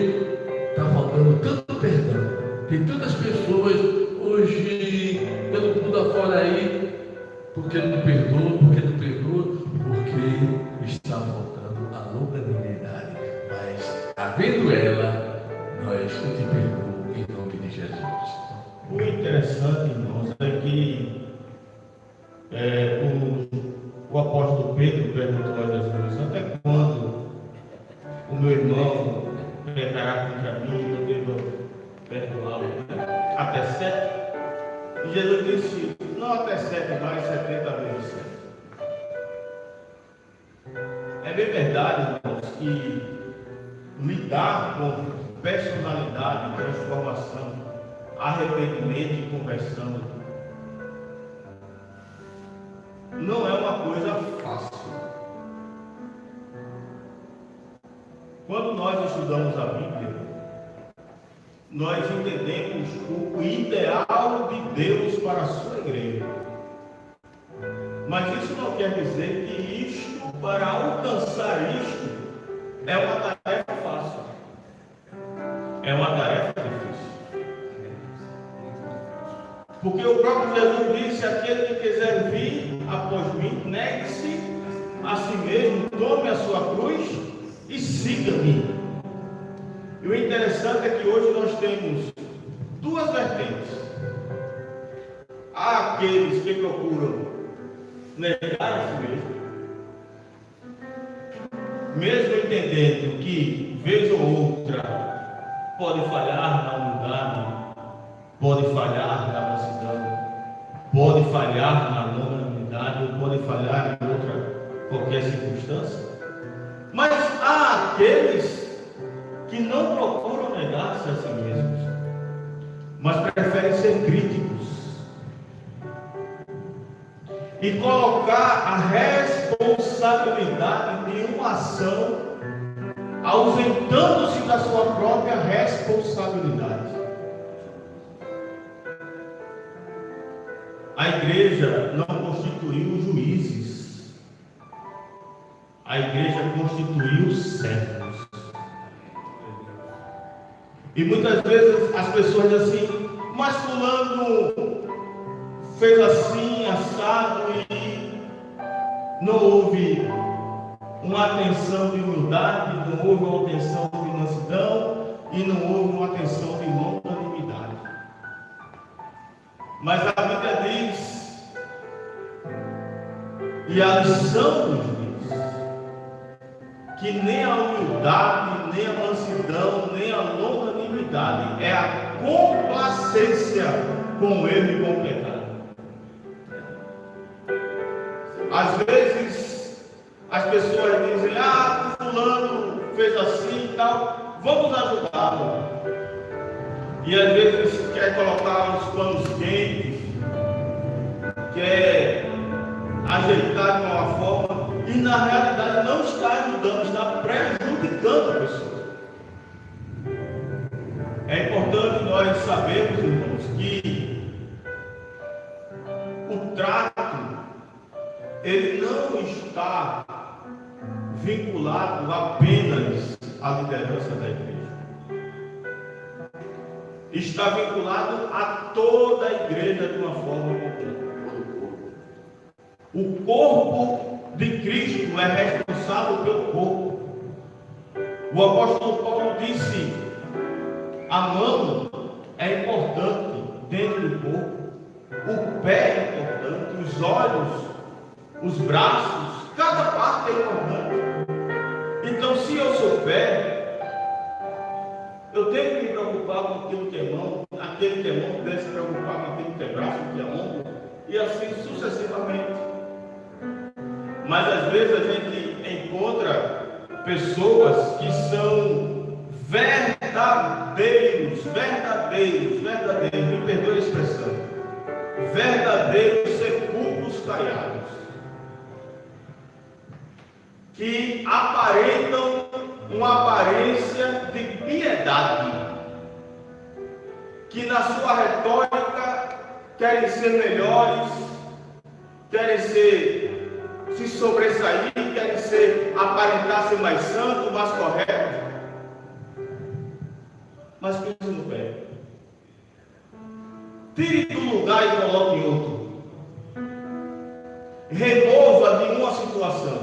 está faltando tanto perdão. Tem tantas pessoas hoje, pelo o apóstolo Pedro perguntou a Jesus: até quando o meu irmão pecará contra mim, eu devo perdoá-lo? Até 7? E Jesus disse: não até 7, mas 70 vezes 7. É bem verdade, irmãos, que lidar com personalidade, transformação, arrependimento e conversão não é uma coisa fácil. Quando nós estudamos a Bíblia, nós entendemos o ideal de Deus para a sua igreja. Mas isso não quer dizer que isto, para alcançar isto, é uma tarefa fácil. É uma tarefa difícil. Porque o próprio Jesus disse: aquele que quiser vir após mim, negue-se a si mesmo, tome a sua cruz e siga-me. E o interessante é que hoje nós temos duas vertentes. Há aqueles que procuram negar a si mesmo entendendo que, vez ou outra, pode falhar na humildade, pode falhar na mansidão, pode falhar na longanimidade, ou pode falhar em outra qualquer circunstância. Mas há aqueles que não procuram negar-se a si mesmos, mas preferem ser críticos e colocar a responsabilidade de uma ação, ausentando-se da sua própria responsabilidade. A igreja não constituiu juízes, a igreja constituiu servos. E muitas vezes as pessoas dizem assim: mas fulano fez assim, assado, e não houve uma atenção de humildade, não houve uma atenção de mansidão e não houve uma atenção de longanimidade. Mas a Bíblia diz, e a lição nos diz, que nem a humildade, nem a mansidão, nem a longanimidade é a complacência com o erro e com o pecado. Às vezes as pessoas dizem: ah, fulano fez assim e tal, vamos ajudá-lo. E às vezes quer colocar os panos quentes, quer ajeitar de uma forma, e na realidade não está ajudando, está prejudicando a pessoa. É importante nós sabermos, irmãos, que o trato, ele não está vinculado apenas à liderança da igreja. Está vinculado a toda a igreja de uma forma completa. O corpo de Cristo é responsável pelo corpo. O apóstolo Paulo disse: a mão é importante dentro do corpo, o pé é importante, os olhos, os braços, cada parte é importante. Então, se eu sou pé, eu tenho que me preocupar com aquilo que é mão, aquele que é mão deve se preocupar com aquilo que é braço, que é ombro, e assim sucessivamente. Mas às vezes a gente encontra pessoas que são verdadeiros, me perdoe a expressão, verdadeiros sepulcros caiados, que aparentam uma aparência de piedade, que na sua retórica querem ser melhores, querem se sobressair, querem aparentar ser mais santo, mais correto, mas pise no pé. Tire do lugar e coloque em outro. Remova de uma situação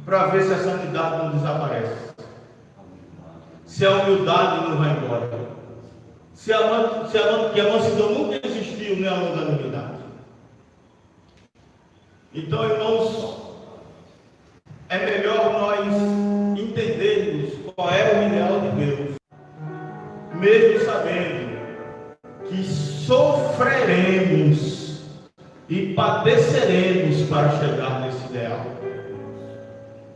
para ver se a santidade não desaparece, se a humildade não vai embora, que a mansidão nunca existiu, nem a longanimidade. Então, irmãos, é melhor nós entendermos qual é o ideal de Deus, mesmo sabendo que sofreremos e padeceremos para chegar nesse ideal.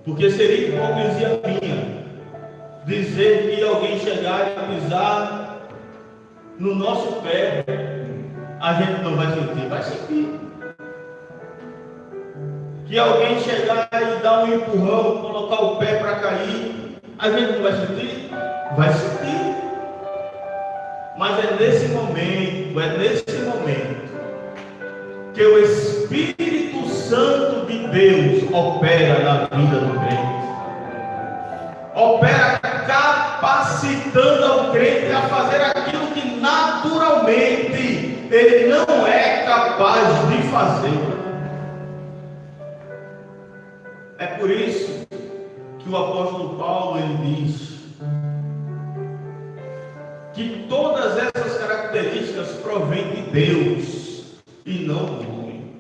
Porque seria hipocrisia minha dizer que alguém chegar e pisar no nosso pé, a gente não vai sentir, vai sentir. Que alguém chegar e dar um empurrão, colocar o pé para cair, a gente não vai sentir? Vai sentir. Mas é nesse momento que o Espírito Santo de Deus opera na vida do crente. Opera capacitando ao crente a fazer aquilo que naturalmente ele não é capaz de fazer. É por isso que o apóstolo Paulo ele diz que todas essas características provêm de Deus e não do homem.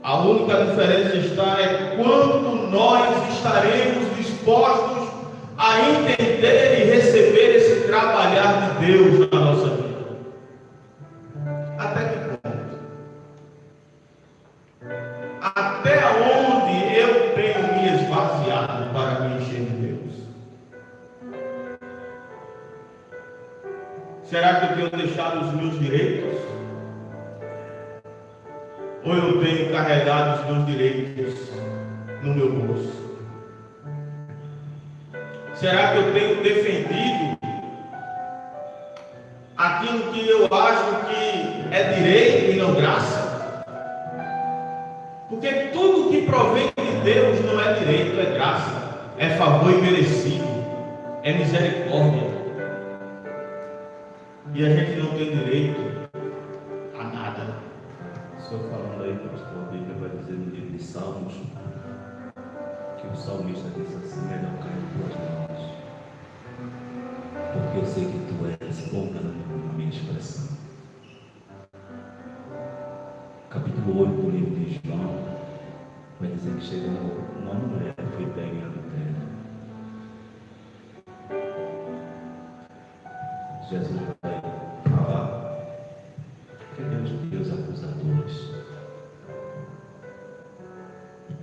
A única diferença é quanto nós estaremos dispostos a entender e receber esse trabalhar de Deus na nossa vida. Até que ponto? Até onde eu tenho me esvaziado para me encher de Deus? Será que eu tenho deixado os meus direitos? Ou eu tenho carregado os meus direitos no meu bolso? Será que eu tenho defendido aquilo que eu acho que é direito e não graça? Porque tudo que provém de Deus não é direito, é graça, é favor imerecido, é misericórdia. E a gente não tem direito a nada. Só falando aí, pastor, a Bíblia vai dizer no livro de Salmos que o salmista diz assim: melhor cair em tuas mãos, porque eu sei que tu és bom na minha expressão. Capítulo 8 do livro de João vai dizer que chegou uma mulher que foi pega em adultério. Jesus vai falar que Deus tem os acusadores.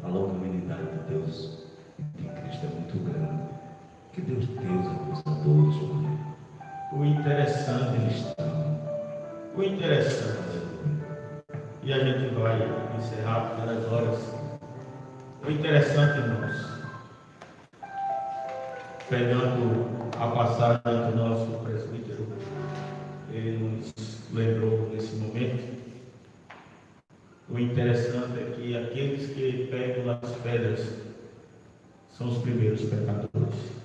A longanimidade de Deus em Cristo é muito grande. Que Deus tem os acusadores, mano. O interessante, e a gente vai encerrar pelas horas. O interessante, irmãos, pegando a passagem do nosso presbítero, ele nos lembrou nesse momento. O interessante é que aqueles que pegam as pedras são os primeiros pecadores.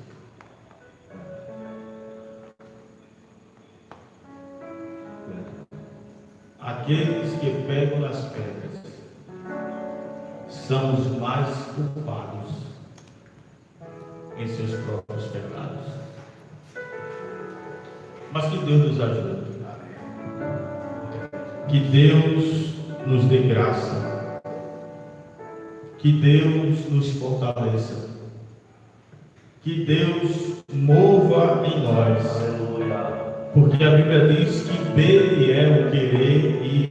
Aqueles que pegam as pedras são os mais culpados em seus próprios pecados. Mas que Deus nos ajude. Que Deus nos dê graça. Que Deus nos fortaleça. Que Deus mova em nós. Porque a Bíblia diz que dele é o querer e